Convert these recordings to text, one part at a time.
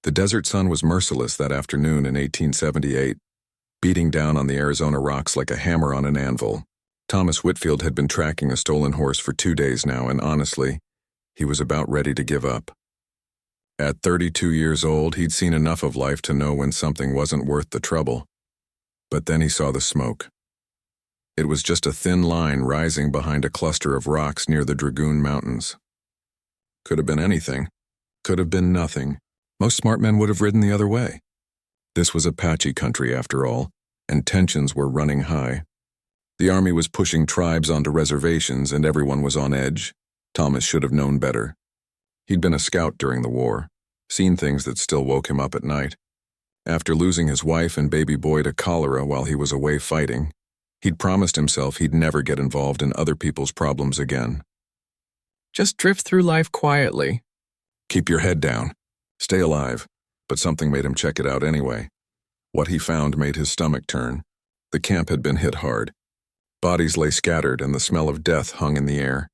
The desert sun was merciless that afternoon in 1878, beating down on the Arizona rocks like a hammer on an anvil. Thomas Whitfield had been tracking a stolen horse for 2 days now, and honestly, he was about ready to give up. At 32 years old, he'd seen enough of life to know when something wasn't worth the trouble. But then he saw the smoke. It was just a thin line rising behind a cluster of rocks near the Dragoon Mountains. Could have been anything. Could have been nothing. Most smart men would have ridden the other way. This was Apache country after all, and tensions were running high. The army was pushing tribes onto reservations and everyone was on edge. Thomas should have known better. He'd been a scout during the war, seen things that still woke him up at night. After losing his wife and baby boy to cholera while he was away fighting, he'd promised himself he'd never get involved in other people's problems again. Just drift through life quietly. Keep your head down. Stay alive. But something made him check it out anyway. What he found made his stomach turn. The camp had been hit hard. Bodies lay scattered and the smell of death hung in the air.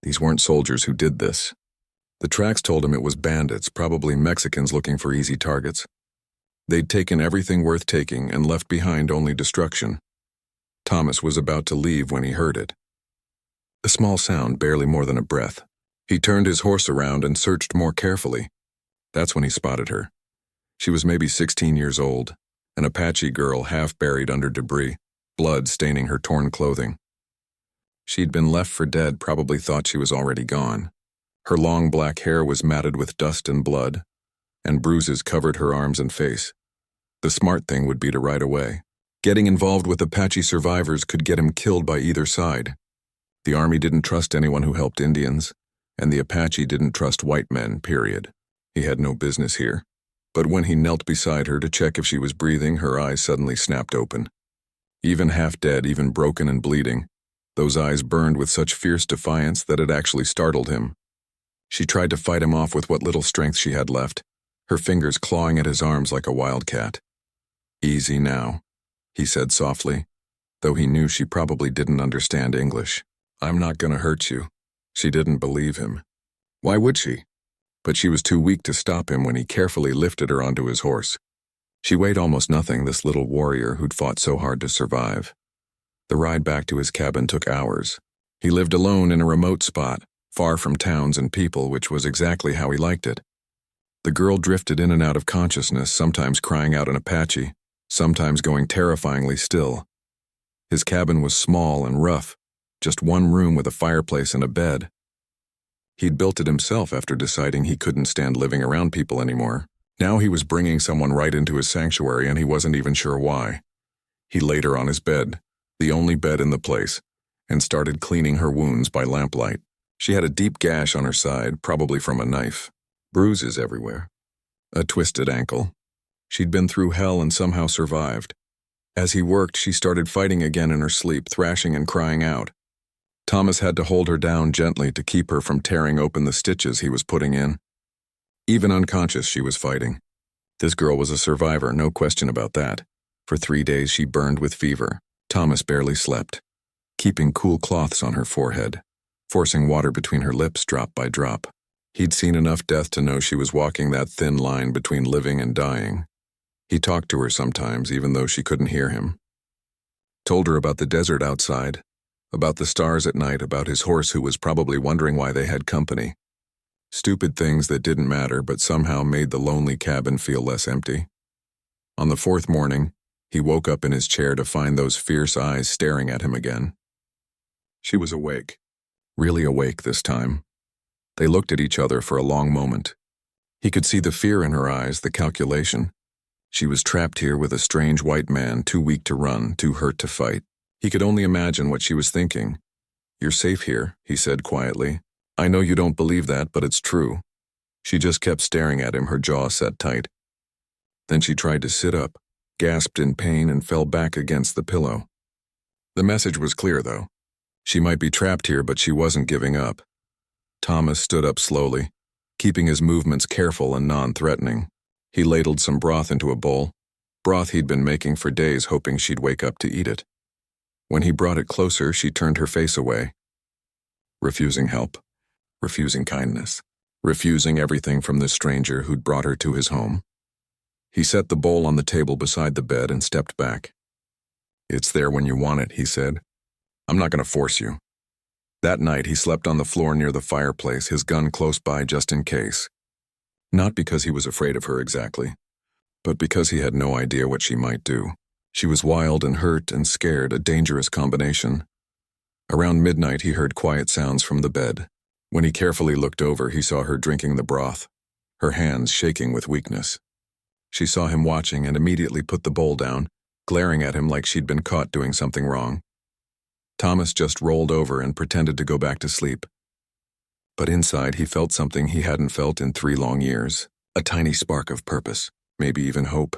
These weren't soldiers who did this. The tracks told him it was bandits, probably Mexicans looking for easy targets. They'd taken everything worth taking and left behind only destruction. Thomas was about to leave when he heard it. A small sound, barely more than a breath. He turned his horse around and searched more carefully. That's when he spotted her. She was maybe 16 years old, an Apache girl half buried under debris, blood staining her torn clothing. She'd been left for dead, probably thought she was already gone. Her long black hair was matted with dust and blood, and bruises covered her arms and face. The smart thing would be to ride away. Getting involved with Apache survivors could get him killed by either side. The army didn't trust anyone who helped Indians, and the Apache didn't trust white men, period. He had no business here. But when he knelt beside her to check if she was breathing, her eyes suddenly snapped open. Even half dead, even broken and bleeding, those eyes burned with such fierce defiance that it actually startled him. She tried to fight him off with what little strength she had left, her fingers clawing at his arms like a wildcat. "Easy now," he said softly, though he knew she probably didn't understand English. "I'm not gonna hurt you." She didn't believe him. Why would she? But she was too weak to stop him when he carefully lifted her onto his horse. She weighed almost nothing, this little warrior who'd fought so hard to survive. The ride back to his cabin took hours. He lived alone in a remote spot, far from towns and people, which was exactly how he liked it. The girl drifted in and out of consciousness, sometimes crying out in Apache, sometimes going terrifyingly still. His cabin was small and rough, just one room with a fireplace and a bed. He'd built it himself after deciding he couldn't stand living around people anymore. Now he was bringing someone right into his sanctuary and he wasn't even sure why. He laid her on his bed, the only bed in the place, and started cleaning her wounds by lamplight. She had a deep gash on her side, probably from a knife. Bruises everywhere. A twisted ankle. She'd been through hell and somehow survived. As he worked, she started fighting again in her sleep, thrashing and crying out. Thomas had to hold her down gently to keep her from tearing open the stitches he was putting in. Even unconscious, she was fighting. This girl was a survivor, no question about that. For 3 days she burned with fever. Thomas barely slept, keeping cool cloths on her forehead, forcing water between her lips drop by drop. He'd seen enough death to know she was walking that thin line between living and dying. He talked to her sometimes, even though she couldn't hear him. Told her about the desert outside, about the stars at night, about his horse who was probably wondering why they had company. Stupid things that didn't matter but somehow made the lonely cabin feel less empty. On the 4th morning, he woke up in his chair to find those fierce eyes staring at him again. She was awake. Really awake this time. They looked at each other for a long moment. He could see the fear in her eyes, the calculation. She was trapped here with a strange white man, too weak to run, too hurt to fight. He could only imagine what she was thinking. "You're safe here," he said quietly. "I know you don't believe that, but it's true." She just kept staring at him, her jaw set tight. Then she tried to sit up, gasped in pain, and fell back against the pillow. The message was clear, though. She might be trapped here, but she wasn't giving up. Thomas stood up slowly, keeping his movements careful and non-threatening. He ladled some broth into a bowl, broth he'd been making for days, hoping she'd wake up to eat it. When he brought it closer, she turned her face away, refusing help, refusing kindness, refusing everything from this stranger who'd brought her to his home. He set the bowl on the table beside the bed and stepped back. "It's there when you want it," he said. "I'm not going to force you." That night, he slept on the floor near the fireplace, his gun close by just in case. Not because he was afraid of her exactly, but because he had no idea what she might do. She was wild and hurt and scared, a dangerous combination. Around midnight, he heard quiet sounds from the bed. When he carefully looked over, he saw her drinking the broth, her hands shaking with weakness. She saw him watching and immediately put the bowl down, glaring at him like she'd been caught doing something wrong. Thomas just rolled over and pretended to go back to sleep. But inside, he felt something he hadn't felt in 3 long years, a tiny spark of purpose, maybe even hope.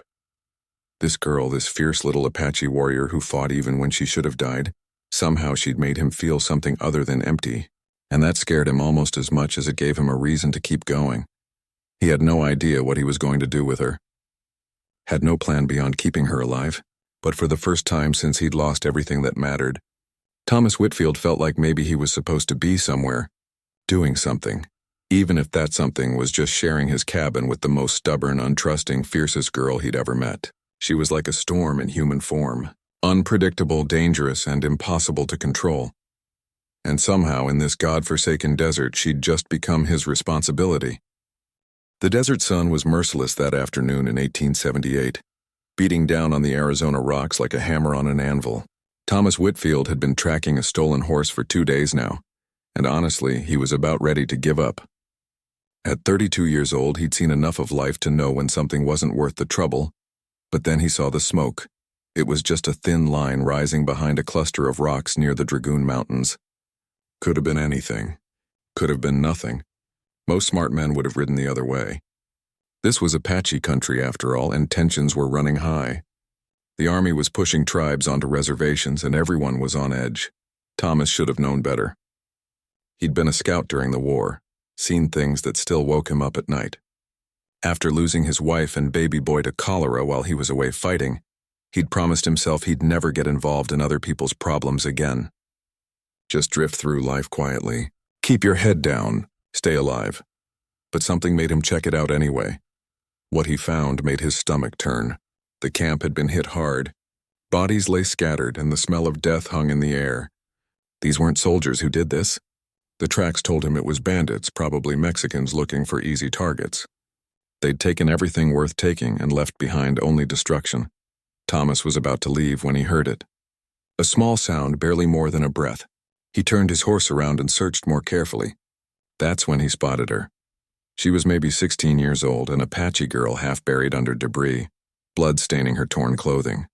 This girl, this fierce little Apache warrior who fought even when she should have died, somehow she'd made him feel something other than empty, and that scared him almost as much as it gave him a reason to keep going. He had no idea what he was going to do with her. Had no plan beyond keeping her alive, but for the first time since he'd lost everything that mattered, Thomas Whitfield felt like maybe he was supposed to be somewhere, doing something, even if that something was just sharing his cabin with the most stubborn, untrusting, fiercest girl he'd ever met. She was like a storm in human form, unpredictable, dangerous, and impossible to control. And somehow, in this God-forsaken desert, she'd just become his responsibility. The desert sun was merciless that afternoon in 1878, beating down on the Arizona rocks like a hammer on an anvil. Thomas Whitfield had been tracking a stolen horse for 2 days now, and honestly, he was about ready to give up. At 32 years old, he'd seen enough of life to know when something wasn't worth the trouble, but then he saw the smoke. It was just a thin line rising behind a cluster of rocks near the Dragoon Mountains. Could have been anything. Could have been nothing. Most smart men would have ridden the other way. This was Apache country, after all, and tensions were running high. The army was pushing tribes onto reservations, and everyone was on edge. Thomas should have known better. He'd been a scout during the war, seen things that still woke him up at night. After losing his wife and baby boy to cholera while he was away fighting, he'd promised himself he'd never get involved in other people's problems again. Just drift through life quietly. Keep your head down. Stay alive. But something made him check it out anyway. What he found made his stomach turn. The camp had been hit hard. Bodies lay scattered, and the smell of death hung in the air. These weren't soldiers who did this. The tracks told him it was bandits, probably Mexicans looking for easy targets. They'd taken everything worth taking and left behind only destruction. Thomas was about to leave when he heard it. A small sound, barely more than a breath. He turned his horse around and searched more carefully. That's when he spotted her. She was maybe 16 years old, an Apache girl half buried under debris, blood staining her torn clothing.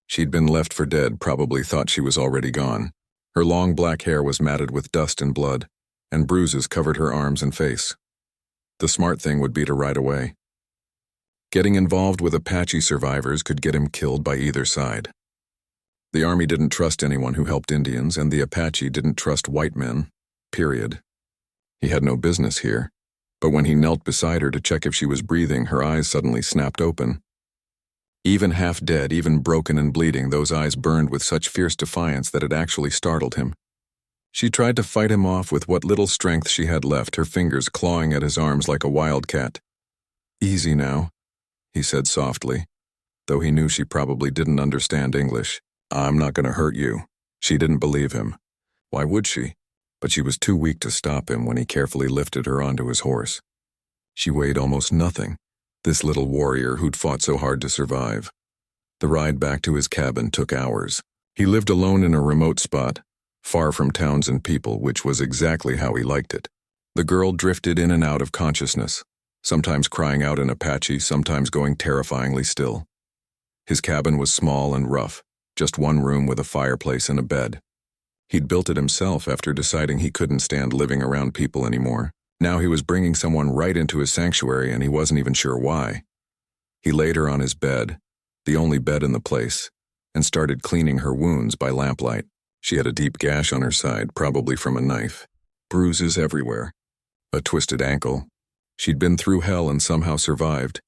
She'd been left for dead, probably thought she was already gone. Her long black hair was matted with dust and blood, and bruises covered her arms and face. The smart thing would be to ride away. Getting involved with Apache survivors could get him killed by either side. The army didn't trust anyone who helped Indians, and the Apache didn't trust white men, period. He had no business here, but when he knelt beside her to check if she was breathing, her eyes suddenly snapped open. Even half dead, even broken and bleeding, those eyes burned with such fierce defiance that it actually startled him. She tried to fight him off with what little strength she had left, her fingers clawing at his arms like a wildcat. "Easy now," he said softly, though he knew she probably didn't understand English. "I'm not going to hurt you." She didn't believe him. Why would she? But she was too weak to stop him when he carefully lifted her onto his horse. She weighed almost nothing, this little warrior who'd fought so hard to survive. The ride back to his cabin took hours. He lived alone in a remote spot, far from towns and people, which was exactly how he liked it. The girl drifted in and out of consciousness, sometimes crying out in Apache, sometimes going terrifyingly still. His cabin was small and rough, just one room with a fireplace and a bed. He'd built it himself after deciding he couldn't stand living around people anymore. Now he was bringing someone right into his sanctuary, and he wasn't even sure why. He laid her on his bed, the only bed in the place, and started cleaning her wounds by lamplight. She had a deep gash on her side, probably from a knife. Bruises everywhere. A twisted ankle. She'd been through hell and somehow survived.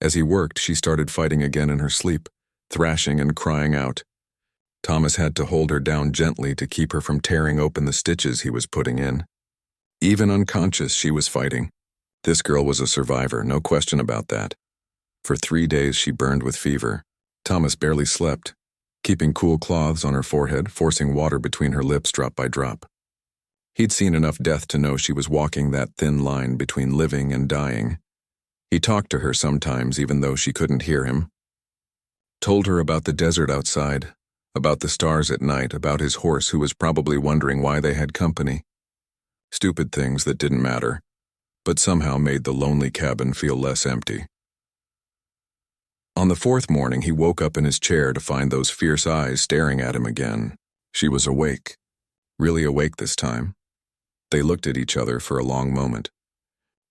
As he worked, she started fighting again in her sleep, thrashing and crying out. Thomas had to hold her down gently to keep her from tearing open the stitches he was putting in. Even unconscious, she was fighting. This girl was a survivor, no question about that. For 3 days she burned with fever. Thomas barely slept, keeping cool cloths on her forehead, forcing water between her lips drop by drop. He'd seen enough death to know she was walking that thin line between living and dying. He talked to her sometimes, even though she couldn't hear him. Told her about the desert outside, about the stars at night, about his horse who was probably wondering why they had company. Stupid things that didn't matter, but somehow made the lonely cabin feel less empty. On the 4th morning, he woke up in his chair to find those fierce eyes staring at him again. She was awake, really awake this time. They looked at each other for a long moment.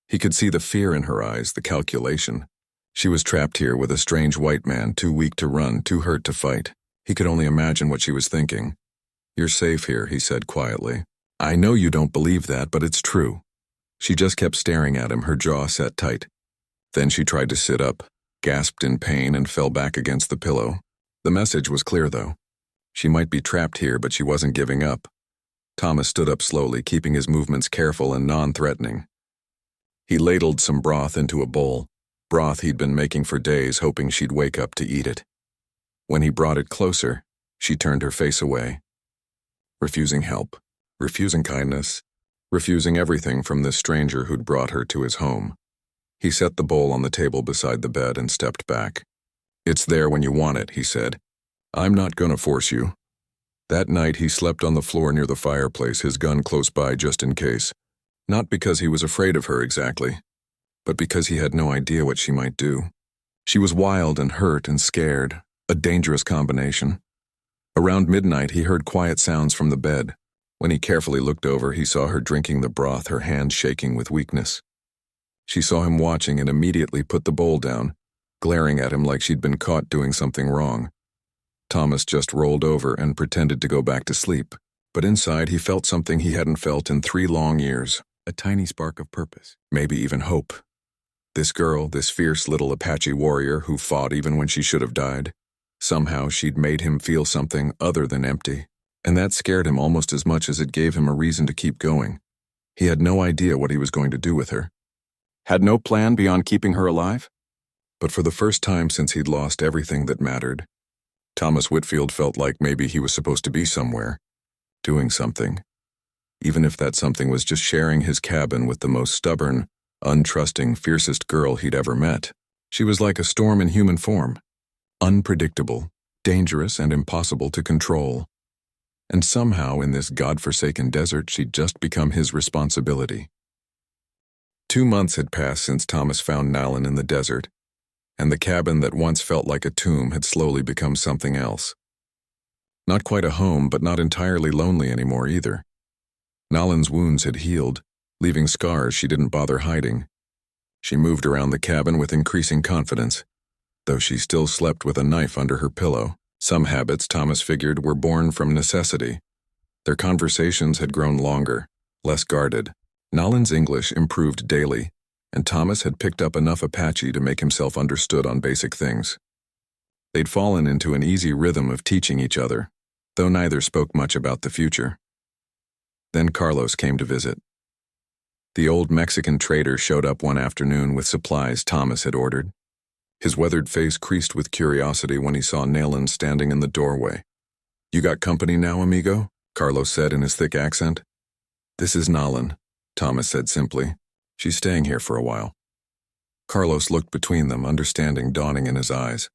He could see the fear in her eyes, the calculation. She was trapped here with a strange white man, too weak to run, too hurt to fight. He could only imagine what she was thinking. "You're safe here," he said quietly. "I know you don't believe that, but it's true." She just kept staring at him, her jaw set tight. Then she tried to sit up, gasped in pain, and fell back against the pillow. The message was clear, though. She might be trapped here, but she wasn't giving up. Thomas stood up slowly, keeping his movements careful and non-threatening. He ladled some broth into a bowl, broth he'd been making for days, hoping she'd wake up to eat it. When he brought it closer, she turned her face away, refusing help, refusing kindness, refusing everything from this stranger who'd brought her to his home. He set the bowl on the table beside the bed and stepped back. "It's there when you want it," he said. "I'm not gonna force you." That night he slept on the floor near the fireplace, his gun close by just in case. Not because he was afraid of her exactly, but because he had no idea what she might do. She was wild and hurt and scared, a dangerous combination. Around midnight he heard quiet sounds from the bed. When he carefully looked over, he saw her drinking the broth, her hands shaking with weakness. She saw him watching and immediately put the bowl down, glaring at him like she'd been caught doing something wrong. Thomas just rolled over and pretended to go back to sleep, but inside he felt something he hadn't felt in 3 long years, a tiny spark of purpose, maybe even hope. This girl, this fierce little Apache warrior who fought even when she should have died, somehow she'd made him feel something other than empty, and that scared him almost as much as it gave him a reason to keep going. He had no idea what he was going to do with her. Had no plan beyond keeping her alive? But for the first time since he'd lost everything that mattered, Thomas Whitfield felt like maybe he was supposed to be somewhere, doing something, even if that something was just sharing his cabin with the most stubborn, untrusting, fiercest girl he'd ever met. She was like a storm in human form, unpredictable, dangerous, and impossible to control. And somehow in this God-forsaken desert, she'd just become his responsibility. 2 months had passed since Thomas found Nalin in the desert, and the cabin that once felt like a tomb had slowly become something else. Not quite a home, but not entirely lonely anymore either. Nalin's wounds had healed, leaving scars she didn't bother hiding. She moved around the cabin with increasing confidence, though she still slept with a knife under her pillow. Some habits, Thomas figured, were born from necessity. Their conversations had grown longer, less guarded. Nalin's English improved daily, and Thomas had picked up enough Apache to make himself understood on basic things. They'd fallen into an easy rhythm of teaching each other, though neither spoke much about the future. Then Carlos came to visit. The old Mexican trader showed up one afternoon with supplies Thomas had ordered. His weathered face creased with curiosity when he saw Nalin standing in the doorway. "You got company now, amigo?" Carlos said in his thick accent. "This is Nalin," Thomas said simply. "She's staying here for a while." Carlos looked between them, understanding dawning in his eyes.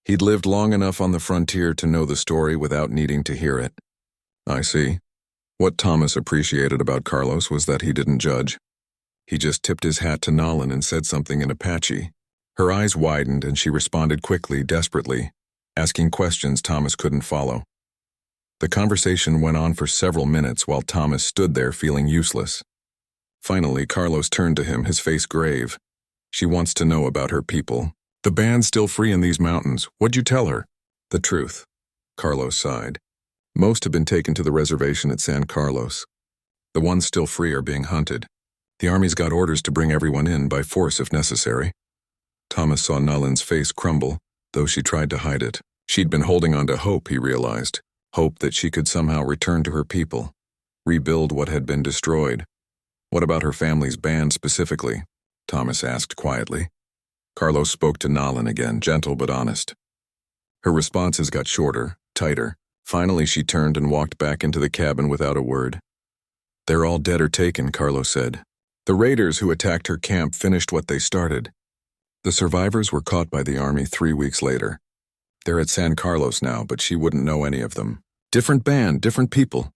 He'd lived long enough on the frontier to know the story without needing to hear it. "I see." What Thomas appreciated about Carlos was that he didn't judge. He just tipped his hat to Nalin and said something in Apache. Her eyes widened and she responded quickly, desperately, asking questions Thomas couldn't follow. The conversation went on for several minutes while Thomas stood there feeling useless. Finally, Carlos turned to him, his face grave. "She wants to know about her people. The band's still free in these mountains. What'd you tell her?" "The truth," Carlos sighed. "Most have been taken to the reservation at San Carlos. The ones still free are being hunted. The army's got orders to bring everyone in by force if necessary." Thomas saw Nalin's face crumble, though she tried to hide it. She'd been holding on to hope, he realized. Hope that she could somehow return to her people, rebuild what had been destroyed. What about her family's band specifically? Thomas asked quietly. Carlos spoke to Nalin again, gentle but honest. Her responses got shorter, tighter. Finally, she turned and walked back into the cabin without a word. They're all dead or taken, Carlos said. The raiders who attacked her camp finished what they started. The survivors were caught by the army 3 weeks later. They're at San Carlos now, but she wouldn't know any of them. Different band, different people.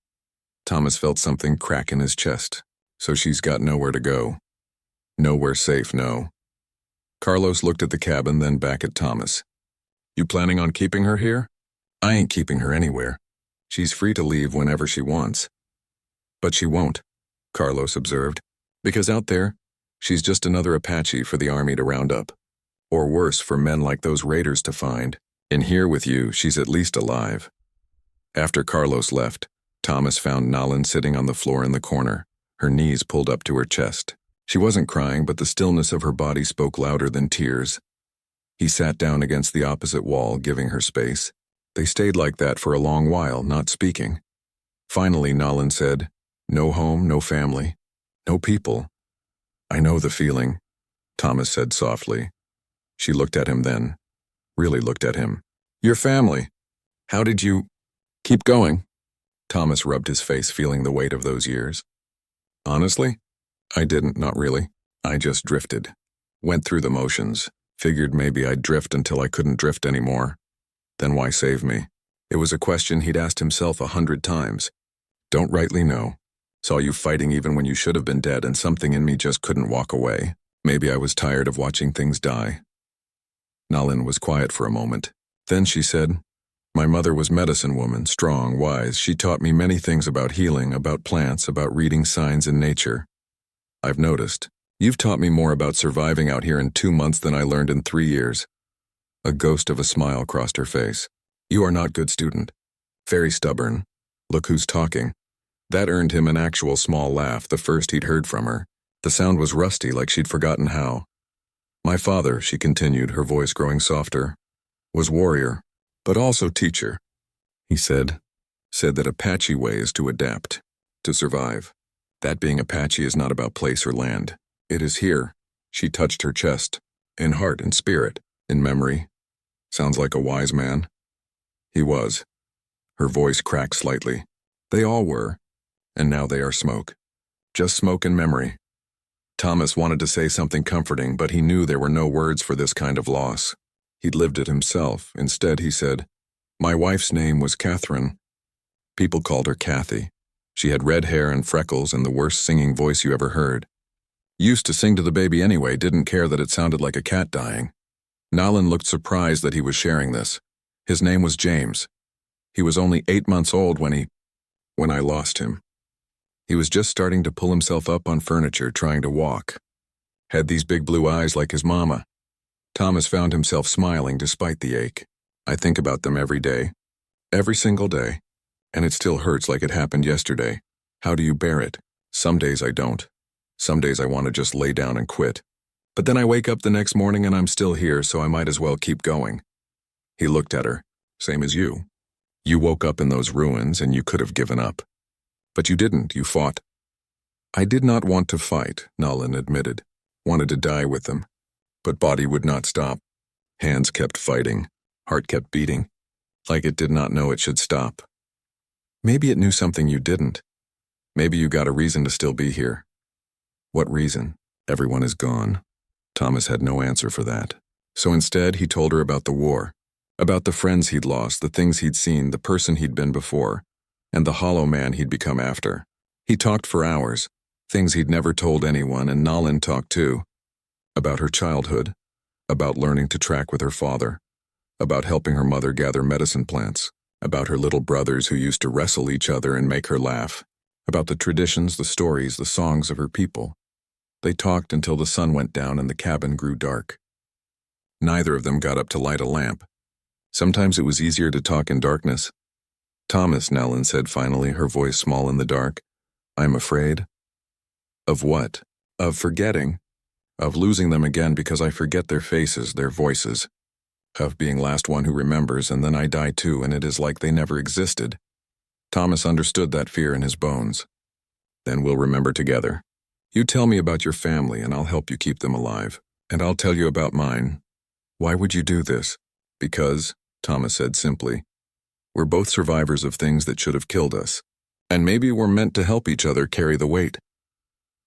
Thomas felt something crack in his chest. So she's got nowhere to go. Nowhere safe, no. Carlos looked at the cabin, then back at Thomas. You planning on keeping her here? I ain't keeping her anywhere. She's free to leave whenever she wants. But she won't, Carlos observed, because out there, she's just another Apache for the army to round up. Or worse, for men like those raiders to find. In here with you, she's at least alive. After Carlos left, Thomas found Nalin sitting on the floor in the corner, her knees pulled up to her chest. She wasn't crying, but the stillness of her body spoke louder than tears. He sat down against the opposite wall, giving her space. They stayed like that for a long while, not speaking. Finally, Nalin said, No home, no family, no people. I know the feeling, Thomas said softly. She looked at him then, really looked at him. Your family. How did you keep going? Thomas rubbed his face, feeling the weight of those years. Honestly, I didn't, not really. I just drifted. Went through the motions. Figured maybe I'd drift until I couldn't drift anymore. Then why save me? It was a question he'd asked himself 100 times. Don't rightly know. Saw you fighting even when you should have been dead, and something in me just couldn't walk away. Maybe I was tired of watching things die. Nalin was quiet for a moment. Then she said, My mother was medicine woman, strong, wise. She taught me many things about healing, about plants, about reading signs in nature. I've noticed. You've taught me more about surviving out here in 2 months than I learned in 3 years. A ghost of a smile crossed her face. You are not good student. Very stubborn. Look who's talking. That earned him an actual small laugh, the first he'd heard from her. The sound was rusty, like she'd forgotten how. My father, she continued, her voice growing softer, was warrior, but also teacher. He said that Apache way is to adapt, to survive. That being Apache is not about place or land. It is here. She touched her chest, in heart and spirit, in memory. Sounds like a wise man. He was. Her voice cracked slightly. They all were, and now they are smoke. Just smoke and memory. Thomas wanted to say something comforting, but he knew there were no words for this kind of loss. He'd lived it himself. Instead, he said, My wife's name was Catherine. People called her Kathy. She had red hair and freckles and the worst singing voice you ever heard. Used to sing to the baby anyway, didn't care that it sounded like a cat dying. Nalin looked surprised that he was sharing this. His name was James. He was only 8 months old when I lost him. He was just starting to pull himself up on furniture, trying to walk. Had these big blue eyes like his mama. Thomas found himself smiling despite the ache. I think about them every day. Every single day. And it still hurts like it happened yesterday. How do you bear it? Some days I don't. Some days I want to just lay down and quit. But then I wake up the next morning and I'm still here, so I might as well keep going. He looked at her. Same as you. You woke up in those ruins and you could have given up. But you didn't, you fought. I did not want to fight, Nalin admitted. Wanted to die with them. But body would not stop. Hands kept fighting. Heart kept beating. Like it did not know it should stop. Maybe it knew something you didn't. Maybe you got a reason to still be here. What reason? Everyone is gone. Thomas had no answer for that. So instead, he told her about the war. About the friends he'd lost, the things he'd seen, the person he'd been before, and the hollow man he'd become after. He talked for hours, things he'd never told anyone, and Nalin talked too. About her childhood, about learning to track with her father, about helping her mother gather medicine plants, about her little brothers who used to wrestle each other and make her laugh, about the traditions, the stories, the songs of her people. They talked until the sun went down and the cabin grew dark. Neither of them got up to light a lamp. Sometimes it was easier to talk in darkness. Thomas, Nalin said finally, her voice small in the dark. I'm afraid. Of what? Of forgetting. Of losing them again because I forget their faces, their voices. Of being last one who remembers and then I die too and it is like they never existed. Thomas understood that fear in his bones. Then we'll remember together. You tell me about your family and I'll help you keep them alive. And I'll tell you about mine. Why would you do this? Because, Thomas said simply, we're both survivors of things that should have killed us. And maybe we're meant to help each other carry the weight.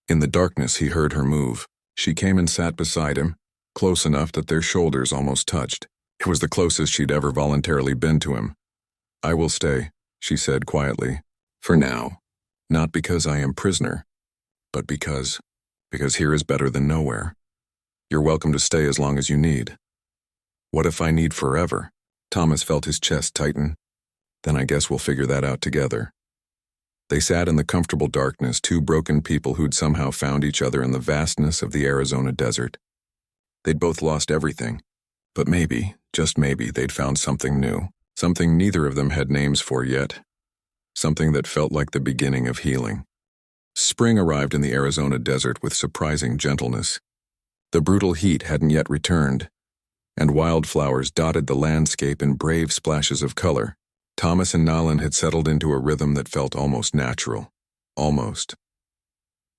In the darkness, he heard her move. She came and sat beside him, close enough that their shoulders almost touched. It was the closest she'd ever voluntarily been to him. I will stay, she said quietly. For now. Not because I am prisoner, but because here is better than nowhere. You're welcome to stay as long as you need. What if I need forever? Thomas felt his chest tighten. Then I guess we'll figure that out together. They sat in the comfortable darkness, two broken people who'd somehow found each other in the vastness of the Arizona desert. They'd both lost everything, but maybe, just maybe, they'd found something new, something neither of them had names for yet, something that felt like the beginning of healing. Spring arrived in the Arizona desert with surprising gentleness. The brutal heat hadn't yet returned, and wildflowers dotted the landscape in brave splashes of color. Thomas and Nalin had settled into a rhythm that felt almost natural. Almost.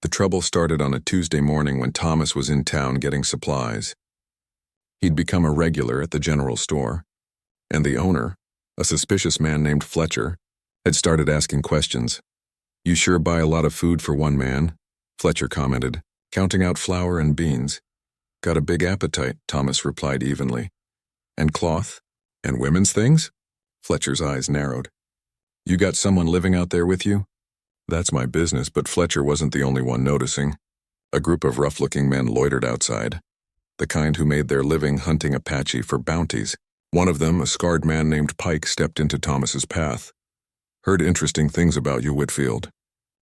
The trouble started on a Tuesday morning when Thomas was in town getting supplies. He'd become a regular at the general store, and the owner, a suspicious man named Fletcher, had started asking questions. You sure buy a lot of food for one man, Fletcher commented, counting out flour and beans. Got a big appetite, Thomas replied evenly. And cloth? And women's things? Fletcher's eyes narrowed. You got someone living out there with you? That's my business, but Fletcher wasn't the only one noticing. A group of rough-looking men loitered outside, the kind who made their living hunting Apache for bounties. One of them, a scarred man named Pike, stepped into Thomas's path. Heard interesting things about you, Whitfield.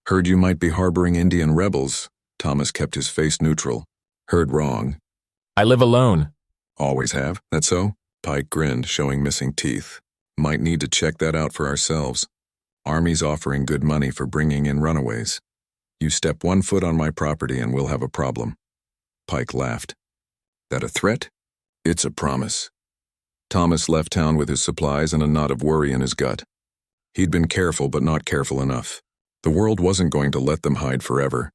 Heard you might be harboring Indian rebels. Thomas kept his face neutral. Heard wrong. I live alone. Always have, that so? Pike grinned, showing missing teeth. Might need to check that out for ourselves. Army's offering good money for bringing in runaways. You step 1 foot on my property and we'll have a problem. Pike laughed. That a threat? It's a promise. Thomas left town with his supplies and a knot of worry in his gut. He'd been careful but not careful enough. The world wasn't going to let them hide forever.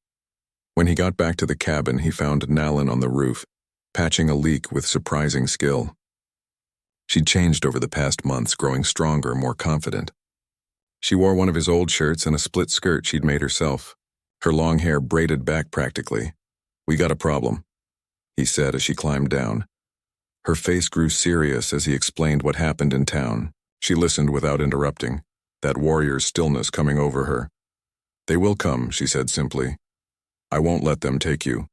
When he got back to the cabin, he found Nalin on the roof, patching a leak with surprising skill. She'd changed over the past months, growing stronger, more confident. She wore one of his old shirts and a split skirt she'd made herself, her long hair braided back practically. We got a problem, he said as she climbed down. Her face grew serious as he explained what happened in town. She listened without interrupting, that warrior's stillness coming over her. They will come, she said simply. I won't let them take you.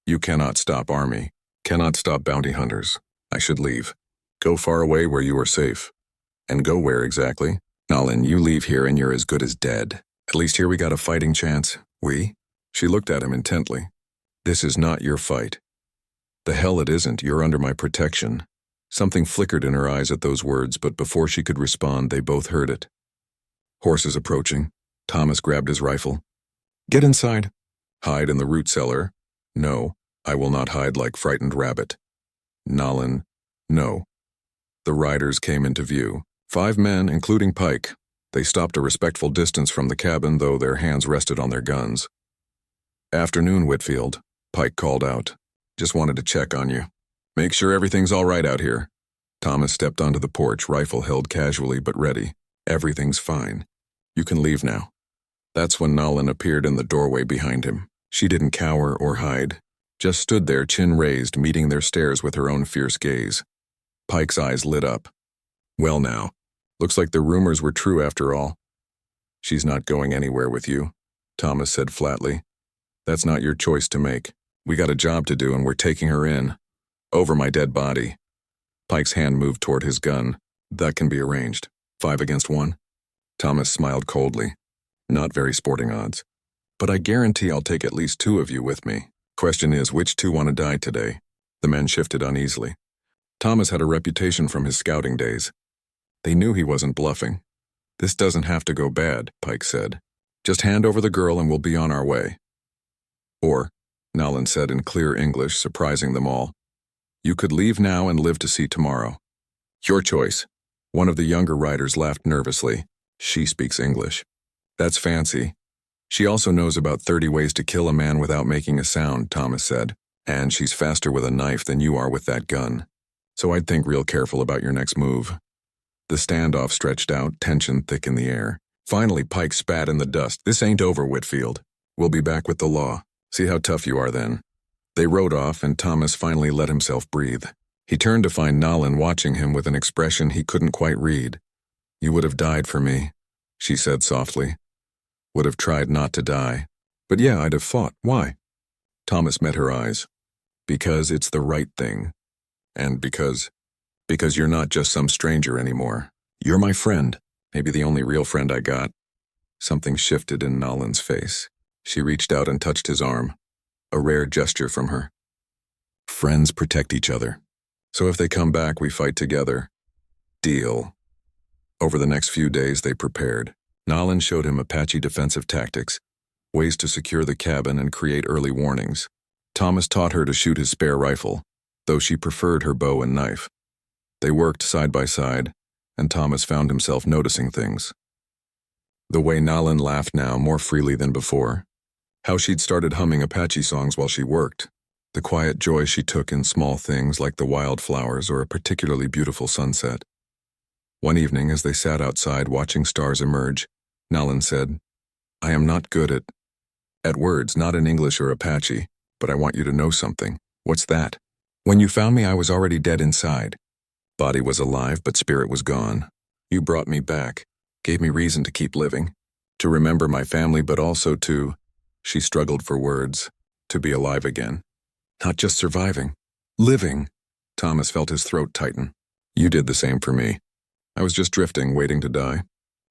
You cannot stop Army, cannot stop bounty hunters. I should leave. Go far away where you are safe. And go where exactly? Nalin, you leave here and you're as good as dead. At least here we got a fighting chance. We? She looked at him intently. This is not your fight. The hell it isn't, you're under my protection. Something flickered in her eyes at those words, but before she could respond, they both heard it. Horses approaching. Thomas grabbed his rifle. Get inside. Hide in the root cellar. No, I will not hide like frightened rabbit. Nalin, no. The riders came into view. 5 men, including Pike. They stopped a respectful distance from the cabin, though their hands rested on their guns. Afternoon, Whitfield, Pike called out. Just wanted to check on you. Make sure everything's all right out here. Thomas stepped onto the porch, rifle held casually but ready. Everything's fine. You can leave now. That's when Nalin appeared in the doorway behind him. She didn't cower or hide, just stood there, chin raised, meeting their stares with her own fierce gaze. Pike's eyes lit up. Well now, looks like the rumors were true after all. She's not going anywhere with you, Thomas said flatly. That's not your choice to make. We got a job to do and we're taking her in. Over my dead body. Pike's hand moved toward his gun. That can be arranged. 5 against 1? Thomas smiled coldly. Not very sporting odds. But I guarantee I'll take at least 2 of you with me. Question is, which 2 want to die today? The men shifted uneasily. Thomas had a reputation from his scouting days. They knew he wasn't bluffing. This doesn't have to go bad, Pike said. Just hand over the girl and we'll be on our way. Or, Nalin said in clear English, surprising them all, you could leave now and live to see tomorrow. Your choice. One of the younger riders laughed nervously. She speaks English. That's fancy. She also knows about 30 ways to kill a man without making a sound, Thomas said. And she's faster with a knife than you are with that gun. So I'd think real careful about your next move. The standoff stretched out, tension thick in the air. Finally, Pike spat in the dust. This ain't over, Whitfield. We'll be back with the law. See how tough you are then. They rode off, and Thomas finally let himself breathe. He turned to find Nolan watching him with an expression he couldn't quite read. You would have died for me, she said softly. Would have tried not to die. But yeah, I'd have fought. Why? Thomas met her eyes. Because it's the right thing. And because you're not just some stranger anymore. You're my friend. Maybe the only real friend I got. Something shifted in Nolan's face. She reached out and touched his arm. A rare gesture from her. Friends protect each other. So if they come back, we fight together. Deal. Over the next few days, they prepared. Nolan showed him Apache defensive tactics, ways to secure the cabin and create early warnings. Thomas taught her to shoot his spare rifle, though she preferred her bow and knife. They worked side by side, and Thomas found himself noticing things. The way Nolan laughed now more freely than before. How she'd started humming Apache songs while she worked. The quiet joy she took in small things like the wildflowers or a particularly beautiful sunset. One evening, as they sat outside watching stars emerge, Nolan said, I am not good at words, not in English or Apache, but I want you to know something. What's that? When you found me, I was already dead inside. Body was alive, but spirit was gone. You brought me back, gave me reason to keep living, to remember my family, but also to, she struggled for words, to be alive again. Not just surviving, living. Thomas felt his throat tighten. You did the same for me. I was just drifting, waiting to die.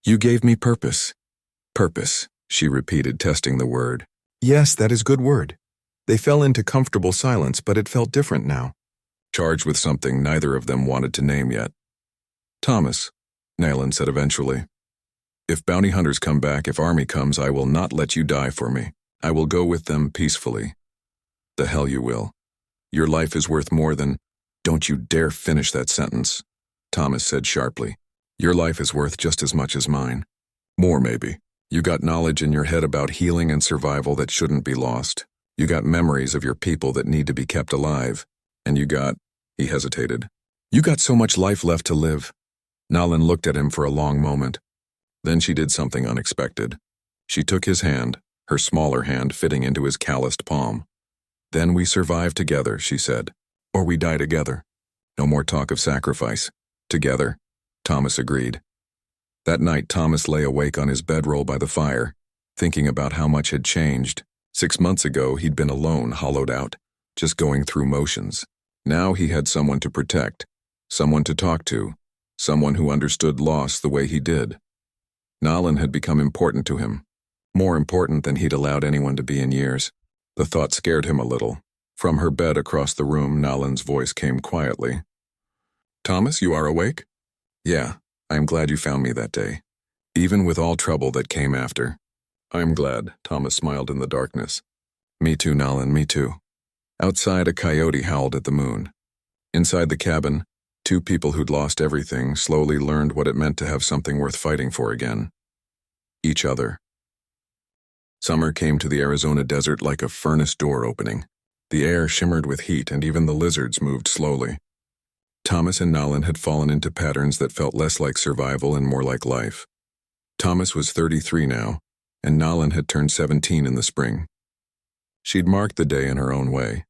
You gave me purpose. Purpose, she repeated, testing the word. Yes, that is good word. They fell into comfortable silence, but it felt different now. Charged with something neither of them wanted to name yet. Thomas, Nolan said eventually. If bounty hunters come back, if army comes, I will not let you die for me. I will go with them peacefully. The hell you will. Your life is worth more than... Don't you dare finish that sentence, Thomas said sharply. Your life is worth just as much as mine. More, maybe. You got knowledge in your head about healing and survival that shouldn't be lost. You got memories of your people that need to be kept alive. And you got... He hesitated. You got so much life left to live. Nolan looked at him for a long moment. Then she did something unexpected. She took his hand, her smaller hand fitting into his calloused palm. Then we survive together, she said. Or we die together. No more talk of sacrifice. Together, Thomas agreed. That night, Thomas lay awake on his bedroll by the fire, thinking about how much had changed. 6 months ago, he'd been alone, hollowed out, just going through motions. Now he had someone to protect, someone to talk to, someone who understood loss the way he did. Nolan had become important to him, more important than he'd allowed anyone to be in years. The thought scared him a little. From her bed across the room, Nolan's voice came quietly. Thomas, you are awake? Yeah, I am glad you found me that day, even with all trouble that came after. I am glad, Thomas smiled in the darkness. Me too, Nolan, me too. Outside, a coyote howled at the moon. Inside the cabin, two people who'd lost everything slowly learned what it meant to have something worth fighting for again. Each other. Summer came to the Arizona desert like a furnace door opening. The air shimmered with heat, and even the lizards moved slowly. Thomas and Nolan had fallen into patterns that felt less like survival and more like life. Thomas was 33 now, and Nolan had turned 17 in the spring. She'd marked the day in her own way.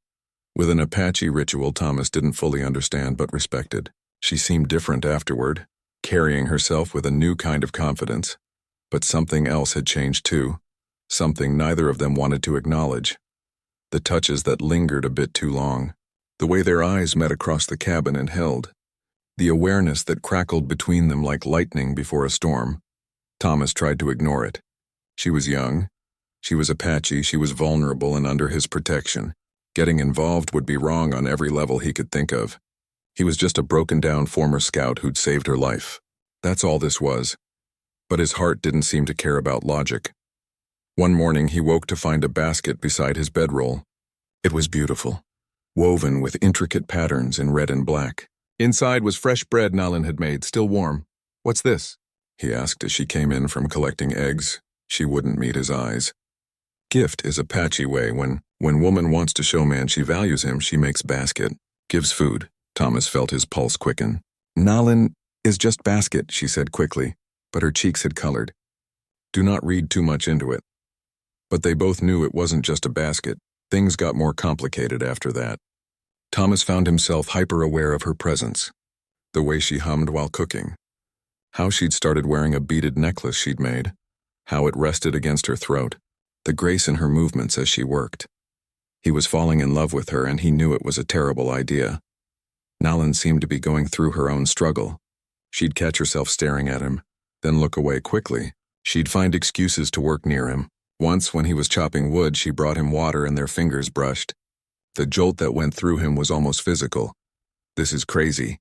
With an Apache ritual Thomas didn't fully understand but respected. She seemed different afterward, carrying herself with a new kind of confidence. But something else had changed too, something neither of them wanted to acknowledge. The touches that lingered a bit too long, the way their eyes met across the cabin and held, the awareness that crackled between them like lightning before a storm. Thomas tried to ignore it. She was young. She was Apache. She was vulnerable and under his protection. Getting involved would be wrong on every level he could think of. He was just a broken-down former scout who'd saved her life. That's all this was. But his heart didn't seem to care about logic. One morning he woke to find a basket beside his bedroll. It was beautiful, woven with intricate patterns in red and black. Inside was fresh bread Nolan had made, still warm. "What's this?" he asked as she came in from collecting eggs. She wouldn't meet his eyes. Gift is Apache way. When woman wants to show man she values him, she makes basket, gives food. Thomas felt his pulse quicken. Nalin is just basket, she said quickly, but her cheeks had colored. Do not read too much into it. But they both knew it wasn't just a basket. Things got more complicated after that. Thomas found himself hyper-aware of her presence. The way she hummed while cooking. How she'd started wearing a beaded necklace she'd made. How it rested against her throat. The grace in her movements as she worked. He was falling in love with her, and he knew it was a terrible idea. Nalin seemed to be going through her own struggle. She'd catch herself staring at him, then look away quickly. She'd find excuses to work near him. Once, when he was chopping wood, she brought him water and their fingers brushed. The jolt that went through him was almost physical. This is crazy,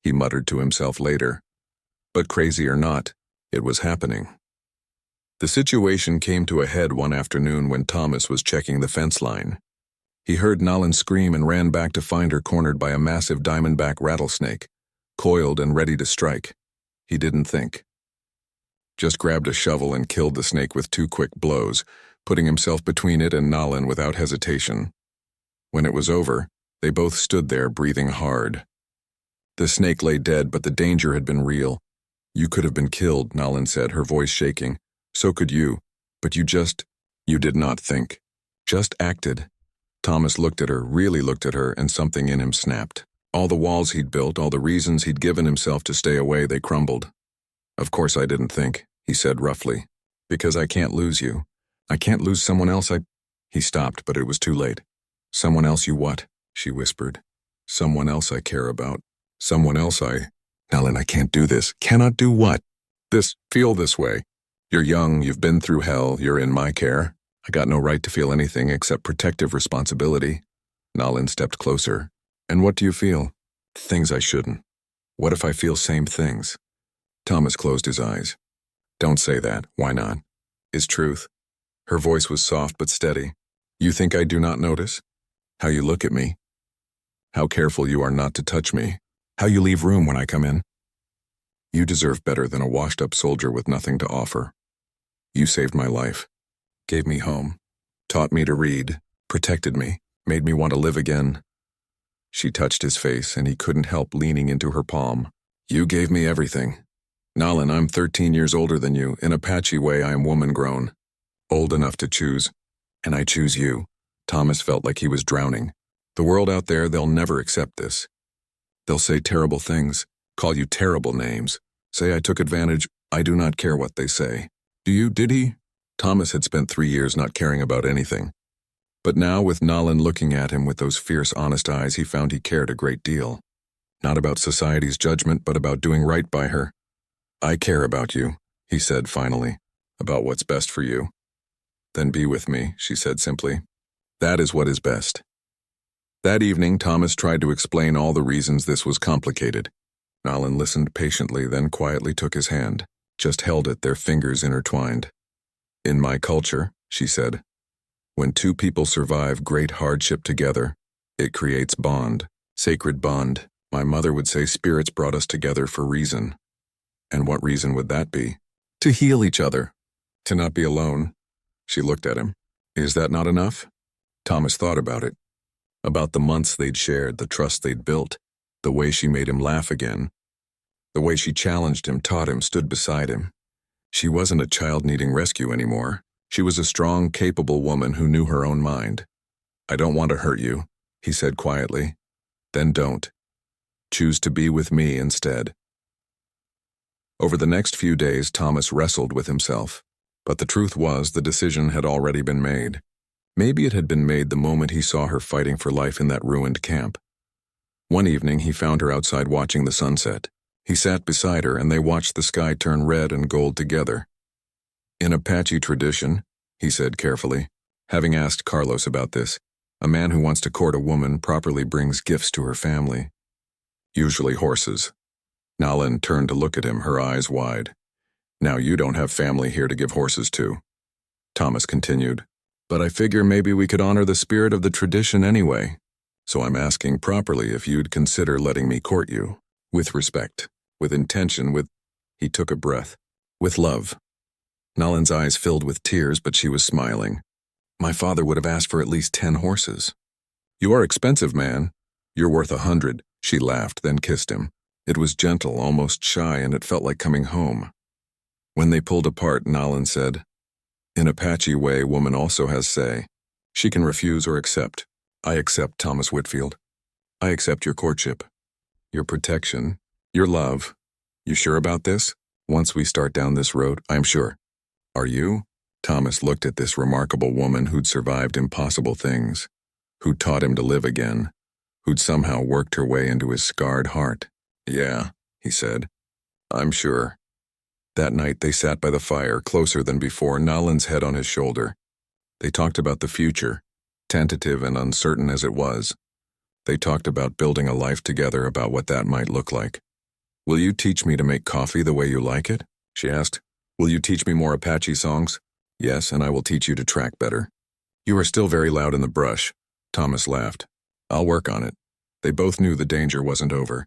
he muttered to himself later. But crazy or not, it was happening. The situation came to a head one afternoon when Thomas was checking the fence line. He heard Nalin scream and ran back to find her cornered by a massive diamondback rattlesnake, coiled and ready to strike. He didn't think. Just grabbed a shovel and killed the snake with 2 quick blows, putting himself between it and Nalin without hesitation. When it was over, they both stood there breathing hard. The snake lay dead, but the danger had been real. You could have been killed, Nalin said, her voice shaking. So could you, but you did not think. Just acted. Thomas looked at her, really looked at her, and something in him snapped. All the walls he'd built, all the reasons he'd given himself to stay away, they crumbled. Of course I didn't think, he said roughly. Because I can't lose you. I can't lose someone else He stopped, but it was too late. Someone else you what? She whispered. Someone else I care about. Someone else Nalin, I can't do this. Cannot do what? Feel this way. You're young, you've been through hell, you're in my care. I got no right to feel anything except protective responsibility. Nalin stepped closer. And what do you feel? Things I shouldn't. What if I feel same things? Thomas closed his eyes. Don't say that. Why not? Is truth. Her voice was soft but steady. You think I do not notice? How you look at me. How careful you are not to touch me. How you leave room when I come in. You deserve better than a washed-up soldier with nothing to offer. You saved my life. Gave me home. Taught me to read. Protected me. Made me want to live again. She touched his face, and he couldn't help leaning into her palm. You gave me everything. Nalin, I'm 13 years older than you. In Apache way, I am woman-grown. Old enough to choose. And I choose you. Thomas felt like he was drowning. The world out there, they'll never accept this. They'll say terrible things, call you terrible names, say I took advantage. I do not care what they say. Did he? Thomas had spent 3 years not caring about anything. But now, with Nalin looking at him with those fierce, honest eyes, he found he cared a great deal. Not about society's judgment, but about doing right by her. I care about you, he said finally, about what's best for you. Then be with me, she said simply. That is what is best. That evening, Thomas tried to explain all the reasons this was complicated. Nalin listened patiently, then quietly took his hand, just held it, their fingers intertwined. In my culture, she said, when 2 people survive great hardship together, it creates bond, sacred bond. My mother would say spirits brought us together for reason. And what reason would that be? To heal each other. To not be alone. She looked at him. Is that not enough? Thomas thought about it. About the months they'd shared, the trust they'd built, the way she made him laugh again. The way she challenged him, taught him, stood beside him. She wasn't a child needing rescue anymore. She was a strong, capable woman who knew her own mind. I don't want to hurt you, he said quietly. Then don't. Choose to be with me instead. Over the next few days, Thomas wrestled with himself. But the truth was, the decision had already been made. Maybe it had been made the moment he saw her fighting for life in that ruined camp. One evening, he found her outside watching the sunset. He sat beside her, and they watched the sky turn red and gold together. In Apache tradition, he said carefully, having asked Carlos about this, a man who wants to court a woman properly brings gifts to her family. Usually horses. Nalin turned to look at him, her eyes wide. Now you don't have family here to give horses to. Thomas continued, but I figure maybe we could honor the spirit of the tradition anyway. So I'm asking properly if you'd consider letting me court you. With respect, with intention, he took a breath, with love. Nalin's eyes filled with tears, but she was smiling. My father would have asked for at least 10 horses. You are expensive, man. You're worth 100, she laughed, then kissed him. It was gentle, almost shy, and it felt like coming home. When they pulled apart, Nolan said, "In Apache way, woman also has say. She can refuse or accept. I accept, Thomas Whitfield. I accept your courtship, your protection, your love. You sure about this? Once we start down this road, I'm sure." "Are you?" Thomas looked at this remarkable woman who'd survived impossible things, who'd taught him to live again, who'd somehow worked her way into his scarred heart. "Yeah," he said. "I'm sure." That night they sat by the fire, closer than before, Nolan's head on his shoulder. They talked about the future, tentative and uncertain as it was. They talked about building a life together, about what that might look like. "Will you teach me to make coffee the way you like it?" she asked. "Will you teach me more Apache songs?" "Yes, and I will teach you to track better." "You are still very loud in the brush," Thomas laughed. "I'll work on it." They both knew the danger wasn't over.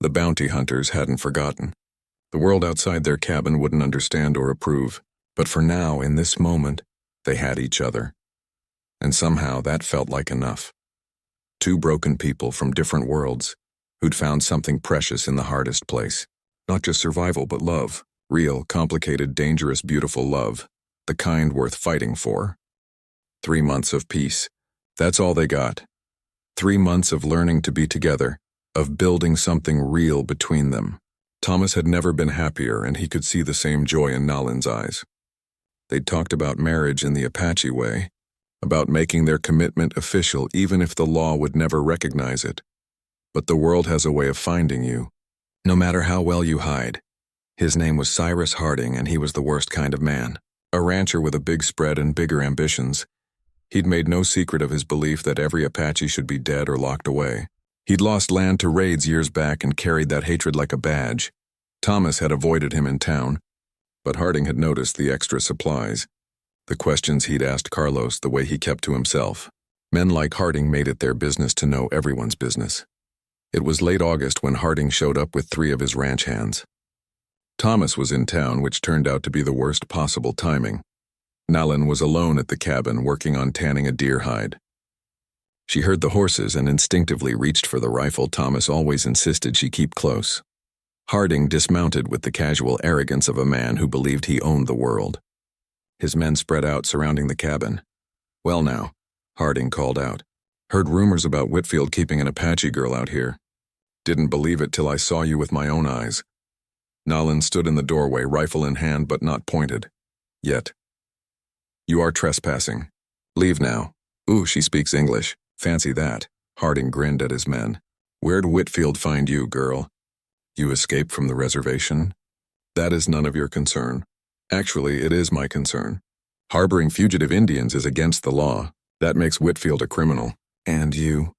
The bounty hunters hadn't forgotten. The world outside their cabin wouldn't understand or approve, but for now, in this moment, they had each other. And somehow that felt like enough. Two broken people from different worlds who'd found something precious in the hardest place. Not just survival, but love. Real, complicated, dangerous, beautiful love. The kind worth fighting for. 3 months of peace. That's all they got. 3 months of learning to be together, of building something real between them. Thomas had never been happier, and he could see the same joy in Nolan's eyes. They'd talked about marriage in the Apache way, about making their commitment official even if the law would never recognize it. But the world has a way of finding you, no matter how well you hide. His name was Cyrus Harding, and he was the worst kind of man. A rancher with a big spread and bigger ambitions. He'd made no secret of his belief that every Apache should be dead or locked away. He'd lost land to raids years back and carried that hatred like a badge. Thomas had avoided him in town, but Harding had noticed the extra supplies, the questions he'd asked Carlos, the way he kept to himself. Men like Harding made it their business to know everyone's business. It was late August when Harding showed up with 3 of his ranch hands. Thomas was in town, which turned out to be the worst possible timing. Nolan was alone at the cabin working on tanning a deer hide. She heard the horses and instinctively reached for the rifle Thomas always insisted she keep close. Harding dismounted with the casual arrogance of a man who believed he owned the world. His men spread out surrounding the cabin. "Well now," Harding called out. "Heard rumors about Whitfield keeping an Apache girl out here. Didn't believe it till I saw you with my own eyes." Nolan stood in the doorway, rifle in hand but not pointed. Yet. "You are trespassing. Leave now." "Ooh, she speaks English. Fancy that." Harding grinned at his men. "Where'd Whitfield find you, girl? You escaped from the reservation? That is none of your concern. Actually, it is my concern. Harboring fugitive Indians is against the law. That makes Whitfield a criminal. And you?"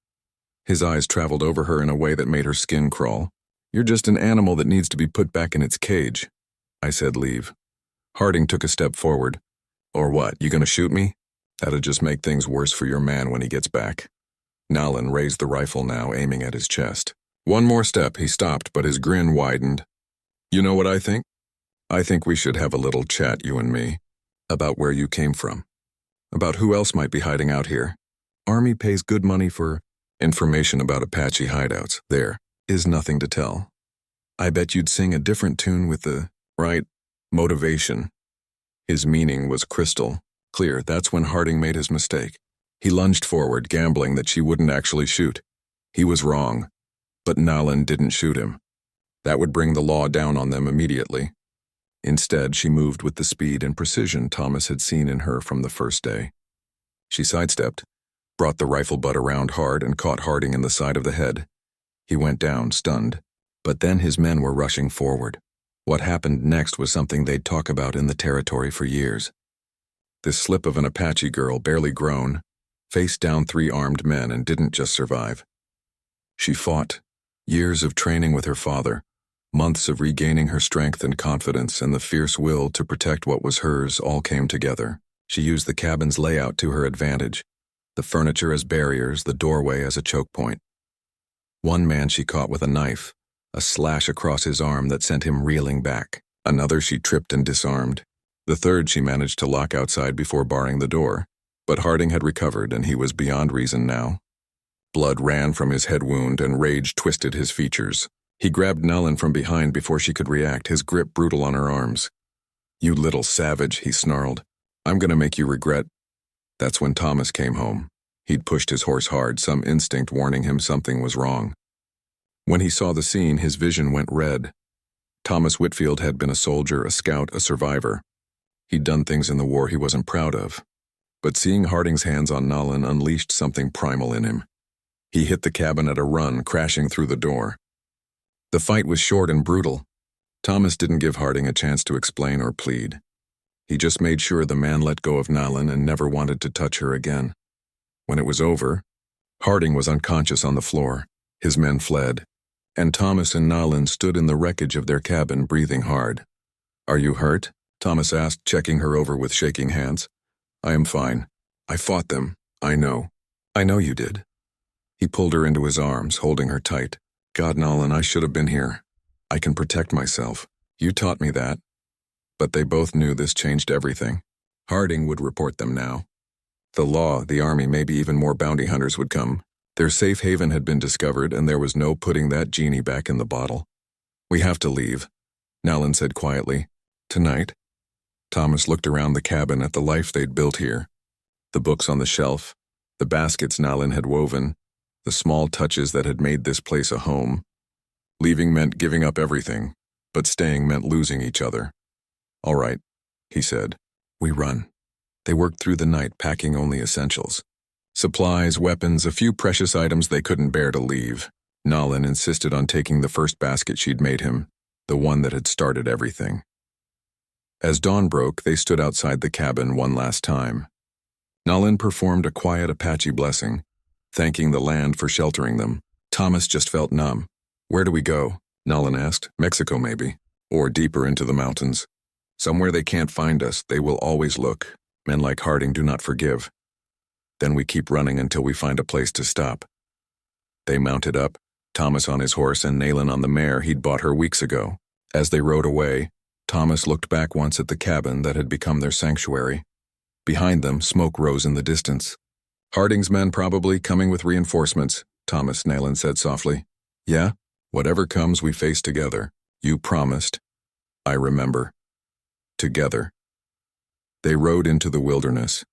His eyes traveled over her in a way that made her skin crawl. "You're just an animal that needs to be put back in its cage." I said leave. Harding took a step forward. "Or what, you gonna shoot me? That'd just make things worse for your man when he gets back." Nolan raised the rifle now, aiming at his chest. One more step, he stopped, but his grin widened. "You know what I think? I think we should have a little chat, you and me, about where you came from. About who else might be hiding out here. Army pays good money for information about Apache hideouts. There is nothing to tell. I bet you'd sing a different tune with the right motivation." His meaning was crystal clear. That's when Harding made his mistake. He lunged forward, gambling that she wouldn't actually shoot. He was wrong, but Nolan didn't shoot him. That would bring the law down on them immediately. Instead, she moved with the speed and precision Thomas had seen in her from the first day. She sidestepped, brought the rifle butt around hard, and caught Harding in the side of the head. He went down, stunned. But then his men were rushing forward. What happened next was something they'd talk about in the territory for years. This slip of an Apache girl, barely grown, faced down 3 armed men and didn't just survive. She fought. Years of training with her father, months of regaining her strength and confidence, and the fierce will to protect what was hers all came together. She used the cabin's layout to her advantage, the furniture as barriers, the doorway as a choke point. One man she caught with a knife, a slash across his arm that sent him reeling back. Another she tripped and disarmed. The third she managed to lock outside before barring the door. But Harding had recovered, and he was beyond reason now. Blood ran from his head wound, and rage twisted his features. He grabbed Nellen from behind before she could react, his grip brutal on her arms. "You little savage," he snarled. "I'm gonna make you regret." That's when Thomas came home. He'd pushed his horse hard, some instinct warning him something was wrong. When he saw the scene, his vision went red. Thomas Whitfield had been a soldier, a scout, a survivor. He'd done things in the war he wasn't proud of. But seeing Harding's hands on Nellen unleashed something primal in him. He hit the cabin at a run, crashing through the door. The fight was short and brutal. Thomas didn't give Harding a chance to explain or plead. He just made sure the man let go of Nellen and never wanted to touch her again. When it was over, Harding was unconscious on the floor. His men fled, and Thomas and Nellen stood in the wreckage of their cabin, breathing hard. "Are you hurt?" Thomas asked, checking her over with shaking hands. "I am fine. I fought them. I know. I know you did." He pulled her into his arms, holding her tight. "God, Nellen, I should have been here. I can protect myself. You taught me that." But they both knew this changed everything. Harding would report them now. The law, the army, maybe even more bounty hunters would come. Their safe haven had been discovered, and there was no putting that genie back in the bottle. "We have to leave," Nellen said quietly. "Tonight?" Thomas looked around the cabin at the life they'd built here. The books on the shelf, the baskets Nellen had woven, the small touches that had made this place a home. Leaving meant giving up everything, but staying meant losing each other. "All right," he said. "We run." They worked through the night, packing only essentials. Supplies, weapons, a few precious items they couldn't bear to leave. Nellen insisted on taking the first basket she'd made him, the one that had started everything. As dawn broke, they stood outside the cabin one last time. Nellen performed a quiet Apache blessing, thanking the land for sheltering them. Thomas just felt numb. "Where do we go?" Nellen asked. "Mexico, maybe. Or deeper into the mountains. Somewhere they can't find us. They will always look. Men like Harding do not forgive. Then we keep running until we find a place to stop." They mounted up, Thomas on his horse and Nellen on the mare he'd bought her weeks ago. As they rode away, Thomas looked back once at the cabin that had become their sanctuary. Behind them, smoke rose in the distance. "Harding's men probably coming with reinforcements," Thomas, Nellen said softly. "Yeah? Whatever comes, we face together. You promised." "I remember." Together. They rode into the wilderness.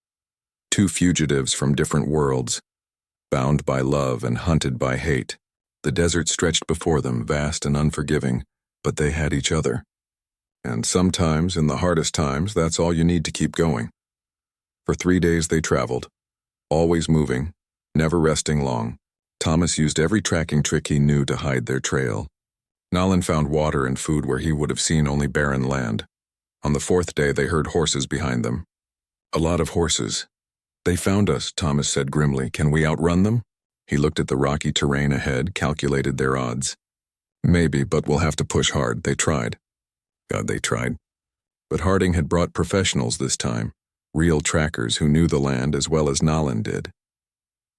Two fugitives from different worlds, bound by love and hunted by hate. The desert stretched before them, vast and unforgiving, but they had each other. And sometimes, in the hardest times, that's all you need to keep going. For 3 days they traveled, always moving, never resting long. Thomas used every tracking trick he knew to hide their trail. Nellen found water and food where he would have seen only barren land. On the 4th day, they heard horses behind them. A lot of horses. "They found us," Thomas said grimly. "Can we outrun them?" He looked at the rocky terrain ahead, calculated their odds. "Maybe, but we'll have to push hard." They tried. God, they tried. But Harding had brought professionals this time, real trackers who knew the land as well as Nellen did.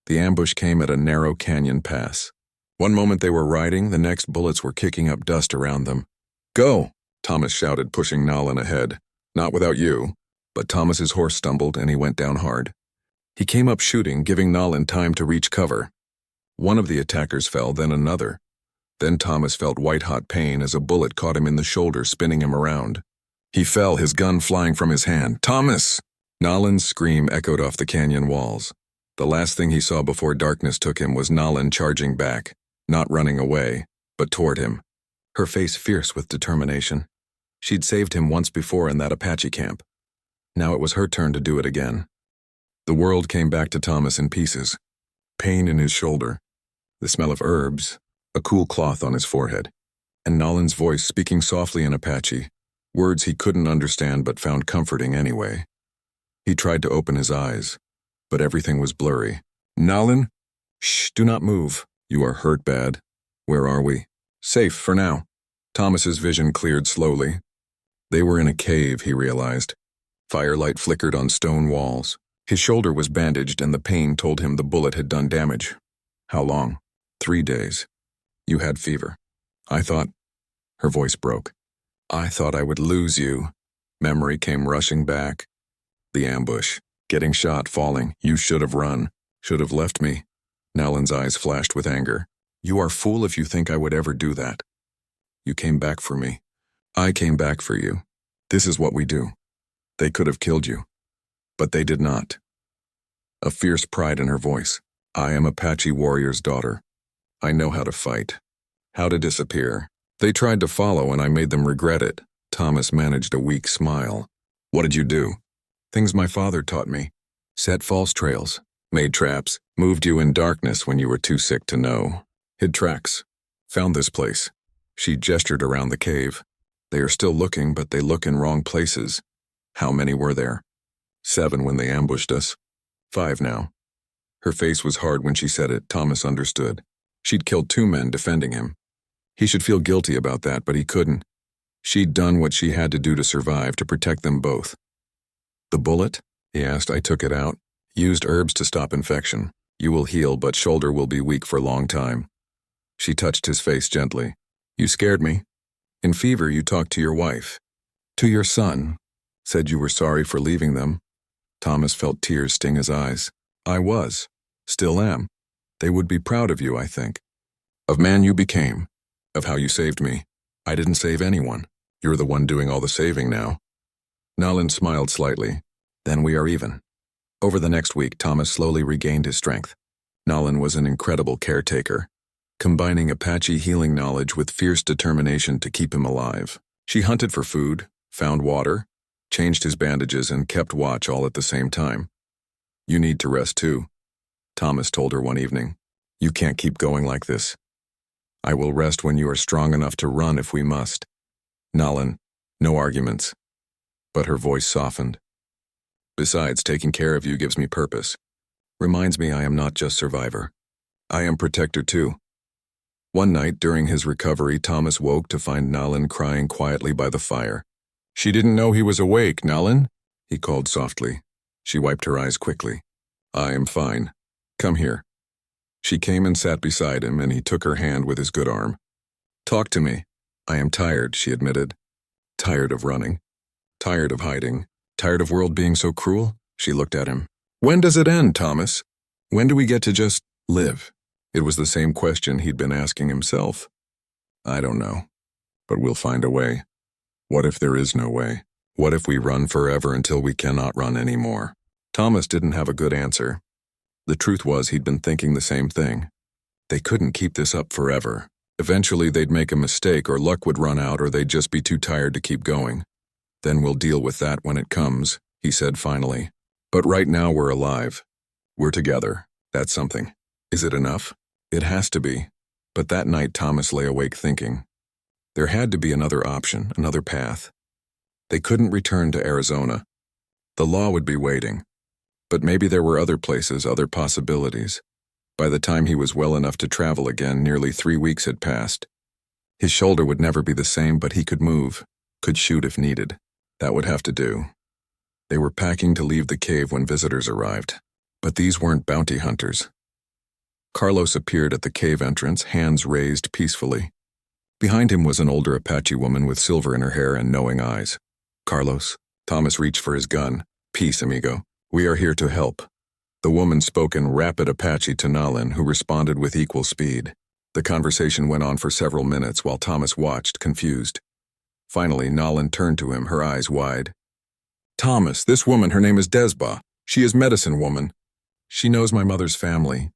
The ambush came at a narrow canyon pass. One moment they were riding, the next bullets were kicking up dust around them. "Go!" Thomas shouted, pushing Nellen ahead. "Not without you." But Thomas's horse stumbled and he went down hard. He came up shooting, giving Nellen time to reach cover. One of the attackers fell, then another. Then Thomas felt white-hot pain as a bullet caught him in the shoulder, spinning him around. He fell, his gun flying from his hand. "Thomas!" Nollen's scream echoed off the canyon walls. The last thing he saw before darkness took him was Nellen charging back, not running away, but toward him, her face fierce with determination. She'd saved him once before in that Apache camp. Now it was her turn to do it again. The world came back to Thomas in pieces. Pain in his shoulder, the smell of herbs, a cool cloth on his forehead, and Nollen's voice speaking softly in Apache, words he couldn't understand but found comforting anyway. He tried to open his eyes, but everything was blurry. "Nellen? Shh, do not move. You are hurt bad. Where are we?" "Safe for now." Thomas's vision cleared slowly. They were in a cave, he realized. Firelight flickered on stone walls. His shoulder was bandaged and the pain told him the bullet had done damage. "How long?" 3 days. "You had fever. I thought—" Her voice broke. "I thought I would lose you." Memory came rushing back. The ambush. Getting shot, falling. You should have run. Should have left me. Nalan's eyes flashed with anger. You are fool if you think I would ever do that. You came back for me. I came back for you. This is what we do. They could have killed you. But they did not. A fierce pride in her voice. I am Apache warrior's daughter. I know how to fight. How to disappear. They tried to follow and I made them regret it. Thomas managed a weak smile. What did you do? Things my father taught me. Set false trails. Made traps. Moved you in darkness when you were too sick to know. Hid tracks. Found this place. She gestured around the cave. They are still looking, but they look in wrong places. How many were there? 7 when they ambushed us. 5 now. Her face was hard when she said it. Thomas understood. She'd killed 2 men defending him. He should feel guilty about that, but he couldn't. She'd done what she had to do to survive, to protect them both. The bullet? He asked. I took it out. Used herbs to stop infection. You will heal, but shoulder will be weak for a long time. She touched his face gently. You scared me. In fever, you talked to your wife. To your son. Said you were sorry for leaving them. Thomas felt tears sting his eyes. I was. Still am. They would be proud of you, I think. Of man you became. Of how you saved me. I didn't save anyone. You're the one doing all the saving now. Nalan smiled slightly. Then we are even. Over the next week, Thomas slowly regained his strength. Nalan was an incredible caretaker, combining Apache healing knowledge with fierce determination to keep him alive. She hunted for food, found water, changed his bandages, and kept watch all at the same time. You need to rest too, Thomas told her one evening. You can't keep going like this. I will rest when you are strong enough to run if we must. Nalan, no arguments. But her voice softened. Besides, taking care of you gives me purpose. Reminds me I am not just survivor. I am protector too. One night during his recovery, Thomas woke to find Nalan crying quietly by the fire. She didn't know he was awake, Nalan, he called softly. She wiped her eyes quickly. I am fine. Come here. She came and sat beside him, and he took her hand with his good arm. Talk to me. I am tired, she admitted. Tired of running. Tired of hiding. Tired of world being so cruel? She looked at him. When does it end, Thomas? When do we get to just live? It was the same question he'd been asking himself. I don't know. But we'll find a way. What if there is no way? What if we run forever until we cannot run anymore? Thomas didn't have a good answer. The truth was he'd been thinking the same thing. They couldn't keep this up forever. Eventually they'd make a mistake, or luck would run out, or they'd just be too tired to keep going. Then we'll deal with that when it comes, he said finally. But right now we're alive. We're together. That's something. Is it enough? It has to be. But that night Thomas lay awake thinking. There had to be another option, another path. They couldn't return to Arizona. The law would be waiting. But maybe there were other places, other possibilities. By the time he was well enough to travel again, nearly 3 weeks had passed. His shoulder would never be the same, but he could move, could shoot if needed. That would have to do. They were packing to leave the cave when visitors arrived. But these weren't bounty hunters. Carlos appeared at the cave entrance, hands raised peacefully. Behind him was an older Apache woman with silver in her hair and knowing eyes. Carlos. Thomas reached for his gun. Peace, amigo. We are here to help. The woman spoke in rapid Apache to Nalan, who responded with equal speed. The conversation went on for several minutes while Thomas watched, confused. Finally, Nalan turned to him, her eyes wide. Thomas, this woman, her name is Desba. She is medicine woman. She knows my mother's family.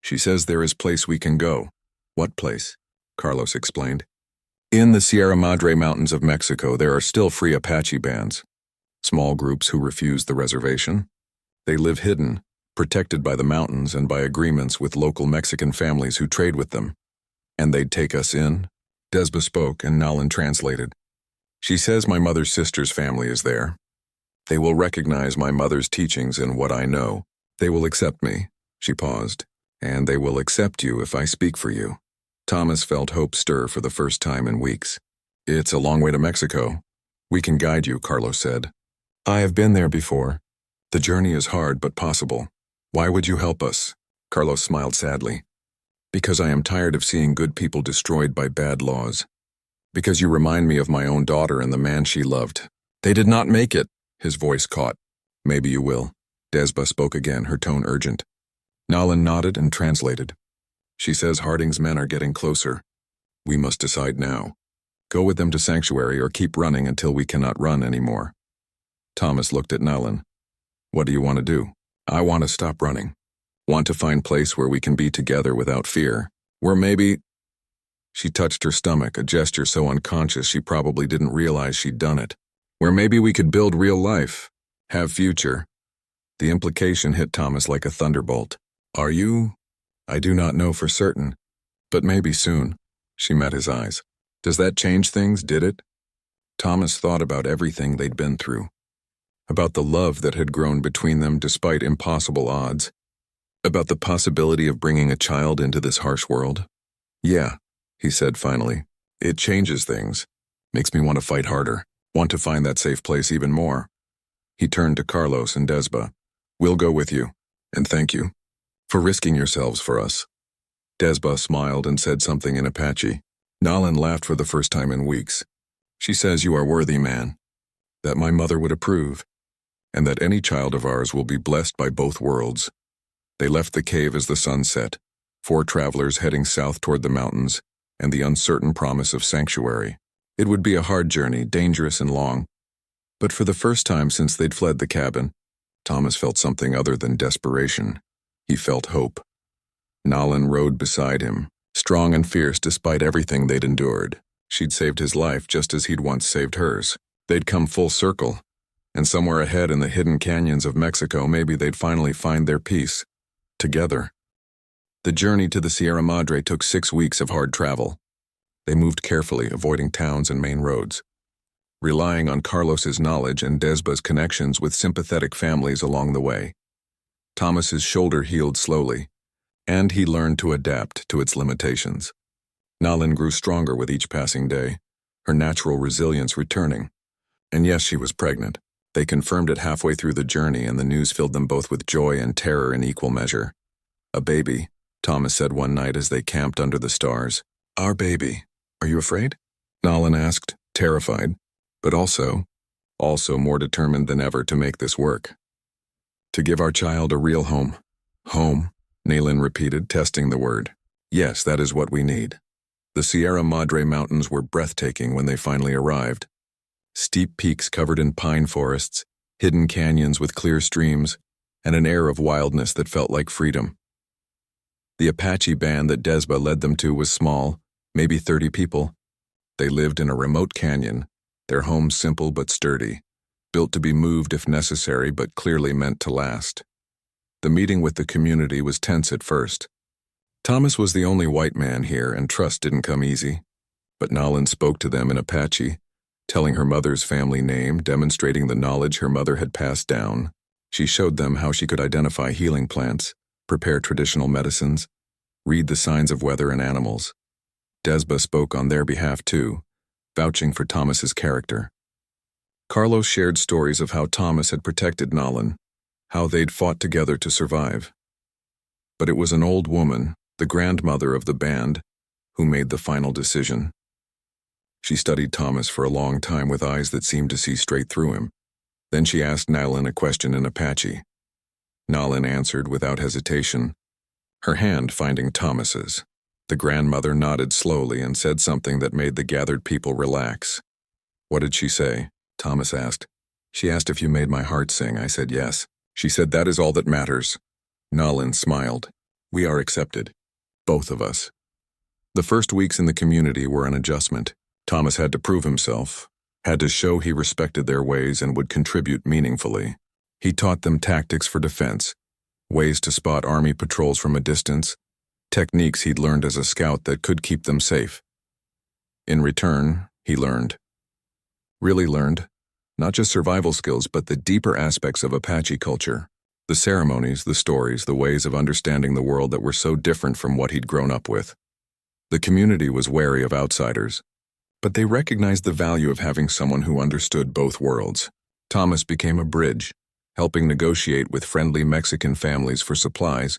She says there is place we can go. What place? Carlos explained. In the Sierra Madre Mountains of Mexico, there are still free Apache bands. Small groups who refuse the reservation. They live hidden, protected by the mountains and by agreements with local Mexican families who trade with them. And they'd take us in? Desba spoke, and Nalan translated. She says my mother's sister's family is there. They will recognize my mother's teachings and what I know. They will accept me. She paused. And they will accept you if I speak for you. Thomas felt hope stir for the first time in weeks. It's a long way to Mexico. We can guide you, Carlos said. I have been there before. The journey is hard but possible. Why would you help us? Carlos smiled sadly. Because I am tired of seeing good people destroyed by bad laws. Because you remind me of my own daughter and the man she loved. They did not make it, his voice caught. Maybe you will. Desba spoke again, her tone urgent. Nolan nodded and translated. She says Harding's men are getting closer. We must decide now. Go with them to Sanctuary or keep running until we cannot run anymore. Thomas looked at Nolan. What do you want to do? I want to stop running. Want to find place where we can be together without fear. Where maybe... She touched her stomach, a gesture so unconscious she probably didn't realize she'd done it. Where maybe we could build real life. Have future. The implication hit Thomas like a thunderbolt. Are you? I do not know for certain. But maybe soon. She met his eyes. Does that change things, did it? Thomas thought about everything they'd been through. About the love that had grown between them despite impossible odds. About the possibility of bringing a child into this harsh world. Yeah, he said finally. It changes things. Makes me want to fight harder. Want to find that safe place even more. He turned to Carlos and Desba. We'll go with you. And thank you. For risking yourselves for us. Desba smiled and said something in Apache. Nolan laughed for the first time in weeks. She says you are worthy, man. That my mother would approve. And that any child of ours will be blessed by both worlds. They left the cave as the sun set, 4 travelers heading south toward the mountains, and the uncertain promise of Sanctuary. It would be a hard journey, dangerous and long. But for the first time since they'd fled the cabin, Thomas felt something other than desperation. He felt hope. Nolan rode beside him, strong and fierce despite everything they'd endured. She'd saved his life just as he'd once saved hers. They'd come full circle, and somewhere ahead in the hidden canyons of Mexico maybe they'd finally find their peace. Together. The journey to the Sierra Madre took 6 weeks of hard travel. They moved carefully, avoiding towns and main roads, relying on Carlos's knowledge and Desba's connections with sympathetic families along the way. Thomas's shoulder healed slowly, and he learned to adapt to its limitations. Nolan grew stronger with each passing day, her natural resilience returning. And yes, she was pregnant. They confirmed it halfway through the journey, and the news filled them both with joy and terror in equal measure. A baby, Thomas said one night as they camped under the stars. Our baby. Are you afraid? Nolan asked, terrified, but also more determined than ever to make this work. To give our child a real home. Home, Nolan repeated, testing the word. Yes, that is what we need. The Sierra Madre Mountains were breathtaking when they finally arrived. Steep peaks covered in pine forests, hidden canyons with clear streams, and an air of wildness that felt like freedom. The Apache band that Desba led them to was small, maybe 30 people. They lived in a remote canyon, their home simple but sturdy, built to be moved if necessary but clearly meant to last. The meeting with the community was tense at first. Thomas was the only white man here, and trust didn't come easy. But Nolan spoke to them in Apache, telling her mother's family name, demonstrating the knowledge her mother had passed down. She showed them how she could identify healing plants, prepare traditional medicines, read the signs of weather and animals. Desba spoke on their behalf too, vouching for Thomas's character. Carlos shared stories of how Thomas had protected Nolan, how they'd fought together to survive. But it was an old woman, the grandmother of the band, who made the final decision. She studied Thomas for a long time with eyes that seemed to see straight through him. Then she asked Nolan a question in Apache. Nolan answered without hesitation, her hand finding Thomas's. The grandmother nodded slowly and said something that made the gathered people relax. What did she say? Thomas asked. She asked if you made my heart sing. I said yes. She said that is all that matters. Nolan smiled. We are accepted. Both of us. The first weeks in the community were an adjustment. Thomas had to prove himself, had to show he respected their ways and would contribute meaningfully. He taught them tactics for defense, ways to spot army patrols from a distance, techniques he'd learned as a scout that could keep them safe. In return, he learned. Really learned. Not just survival skills, but the deeper aspects of Apache culture. The ceremonies, the stories, the ways of understanding the world that were so different from what he'd grown up with. The community was wary of outsiders, but they recognized the value of having someone who understood both worlds. Thomas became a bridge, helping negotiate with friendly Mexican families for supplies,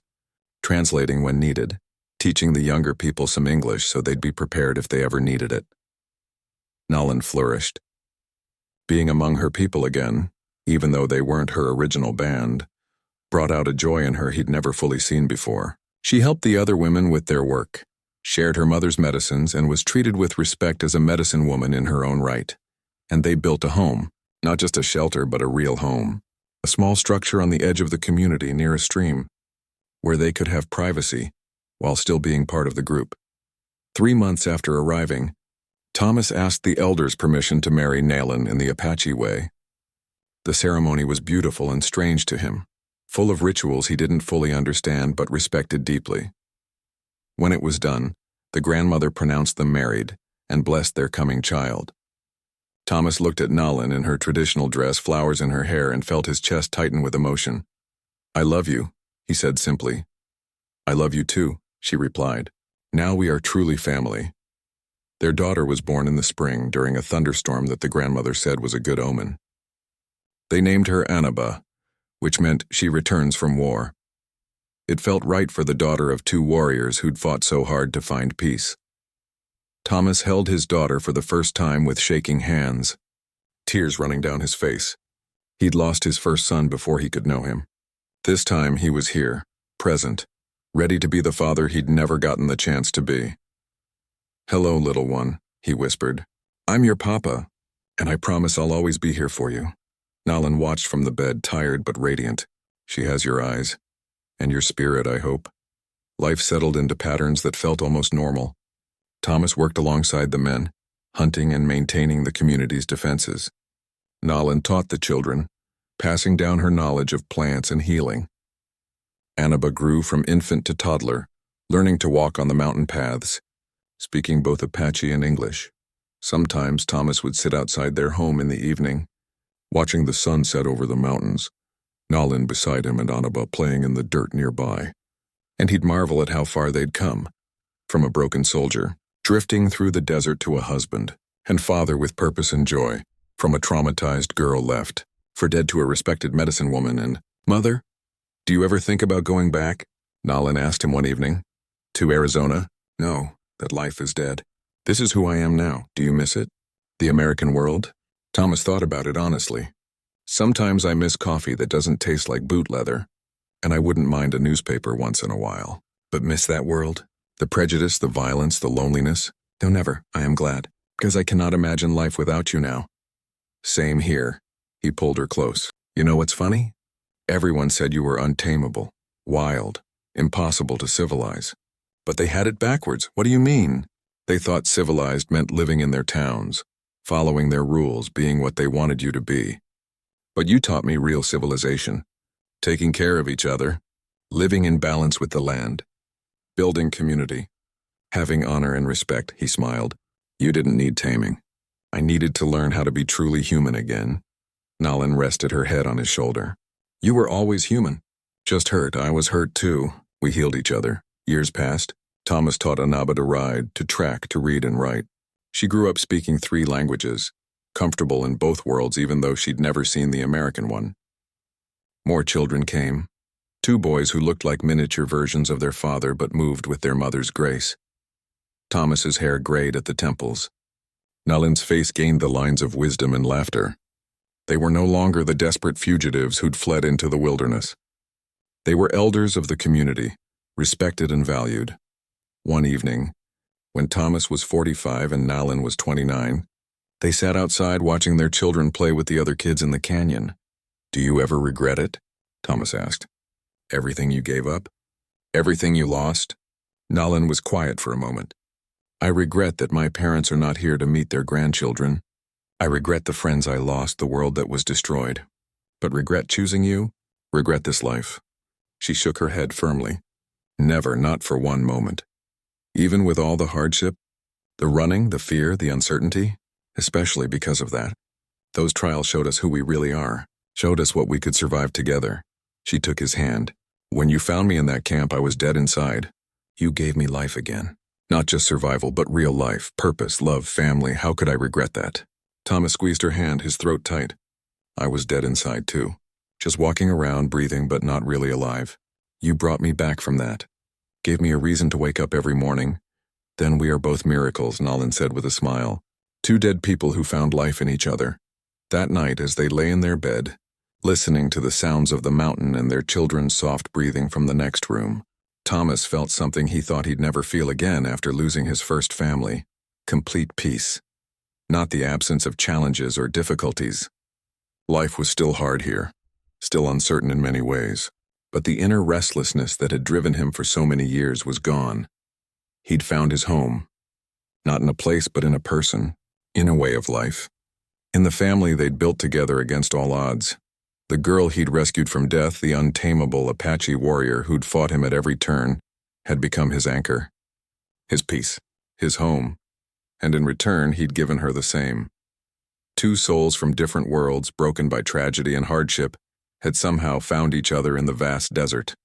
translating when needed, teaching the younger people some English so they'd be prepared if they ever needed it. Nolan flourished. Being among her people again, even though they weren't her original band, brought out a joy in her he'd never fully seen before. She helped the other women with their work, shared her mother's medicines, and was treated with respect as a medicine woman in her own right. And they built a home, not just a shelter, but a real home. A small structure on the edge of the community near a stream, where they could have privacy while still being part of the group. 3 months after arriving, Thomas asked the elders' permission to marry Nayland in the Apache way. The ceremony was beautiful and strange to him, full of rituals he didn't fully understand but respected deeply. When it was done, the grandmother pronounced them married and blessed their coming child. Thomas looked at Nayland in her traditional dress, flowers in her hair, and felt his chest tighten with emotion. "I love you," he said simply. "I love you too," she replied. "Now we are truly family." Their daughter was born in the spring during a thunderstorm that the grandmother said was a good omen. They named her Annaba, which meant she returns from war. It felt right for the daughter of 2 warriors who'd fought so hard to find peace. Thomas held his daughter for the first time with shaking hands, tears running down his face. He'd lost his first son before he could know him. This time he was here, present, ready to be the father he'd never gotten the chance to be. "Hello, little one," he whispered. "I'm your papa, and I promise I'll always be here for you." Nayland watched from the bed, tired but radiant. "She has your eyes, and your spirit, I hope." Life settled into patterns that felt almost normal. Thomas worked alongside the men, hunting and maintaining the community's defenses. Nayland taught the children, passing down her knowledge of plants and healing. Annaba grew from infant to toddler, learning to walk on the mountain paths, speaking both Apache and English. Sometimes Thomas would sit outside their home in the evening, watching the sun set over the mountains, Nayland beside him and Annaba playing in the dirt nearby. And he'd marvel at how far they'd come, from a broken soldier, drifting through the desert, to a husband and father with purpose and joy, from a traumatized girl left for dead to a respected medicine woman. And, "Mother, do you ever think about going back?" Nayland asked him one evening. "To Arizona? No, that life is dead. This is who I am now. Do you miss it? The American world?" Thomas thought about it honestly. "Sometimes I miss coffee that doesn't taste like boot leather, and I wouldn't mind a newspaper once in a while. But miss that world? The prejudice, the violence, the loneliness? No, never. I am glad, because I cannot imagine life without you now." "Same here." He pulled her close. "You know what's funny? Everyone said you were untamable, wild, impossible to civilize. But they had it backwards. What do you mean? They thought civilized meant living in their towns, following their rules, being what they wanted you to be. But you taught me real civilization, taking care of each other, living in balance with the land, building community, having honor and respect." He smiled. "You didn't need taming. I needed to learn how to be truly human again." Nayland rested her head on his shoulder. "You were always human. Just hurt. I was hurt too. We healed each other. Years passed. Thomas taught Annaba to ride, to track, to read and write. She grew up speaking 3 languages, comfortable in both worlds even though she'd never seen the American one. More children came. 2 boys who looked like miniature versions of their father but moved with their mother's grace. Thomas's hair grayed at the temples. Nayland's face gained the lines of wisdom and laughter. They were no longer the desperate fugitives who'd fled into the wilderness. They were elders of the community, respected and valued. One evening, when Thomas was 45 and Nayland was 29, they sat outside watching their children play with the other kids in the canyon. "Do you ever regret it?" Thomas asked. "Everything you gave up? Everything you lost?" Nayland was quiet for a moment. "I regret that my parents are not here to meet their grandchildren. I regret the friends I lost, the world that was destroyed. But regret choosing you? Regret this life." She shook her head firmly. "Never, not for one moment. Even with all the hardship, the running, the fear, the uncertainty, especially because of that. Those trials showed us who we really are, showed us what we could survive together." She took his hand. "When you found me in that camp, I was dead inside. You gave me life again. Not just survival, but real life, purpose, love, family. How could I regret that?" Thomas squeezed her hand, his throat tight. "I was dead inside too. Just walking around, breathing, but not really alive. You brought me back from that. Gave me a reason to wake up every morning. Then we are both miracles," Nayland said with a smile. 2 dead people who found life in each other. That night, as they lay in their bed, Listening to the sounds of the mountain and their children's soft breathing from the next room, Thomas felt something he thought he'd never feel again after losing his first family: complete peace. Not the absence of challenges or difficulties. Life was still hard here, still uncertain in many ways, but the inner restlessness that had driven him for so many years was gone. He'd found his home, not in a place but in a person, in a way of life. In the family they'd built together against all odds. The girl he'd rescued from death, the untamable Apache warrior who'd fought him at every turn, had become his anchor, his peace, his home, and in return he'd given her the same. Two souls from different worlds, broken by tragedy and hardship, had somehow found each other in the vast desert.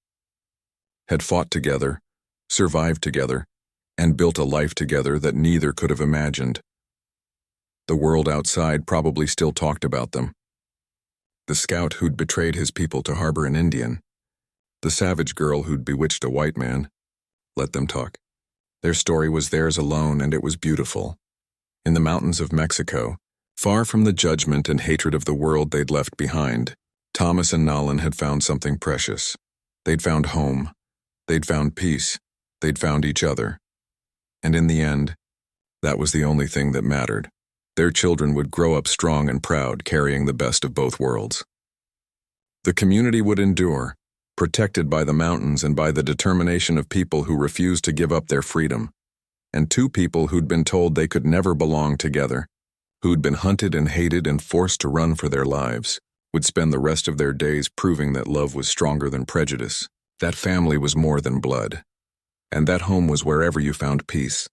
Had fought together, survived together, and built a life together that neither could have imagined. The world outside probably still talked about them. The scout who'd betrayed his people to harbor an Indian. The savage girl who'd bewitched a white man. Let them talk. Their story was theirs alone, and it was beautiful. In the mountains of Mexico, far from the judgment and hatred of the world they'd left behind, Thomas and Nalin had found something precious. They'd found home. They'd found peace. They'd found each other. And in the end, that was the only thing that mattered. Their children would grow up strong and proud, carrying the best of both worlds. The community would endure, protected by the mountains and by the determination of people who refused to give up their freedom. And two people who'd been told they could never belong together, who'd been hunted and hated and forced to run for their lives, would spend the rest of their days proving that love was stronger than prejudice, that family was more than blood, and that home was wherever you found peace.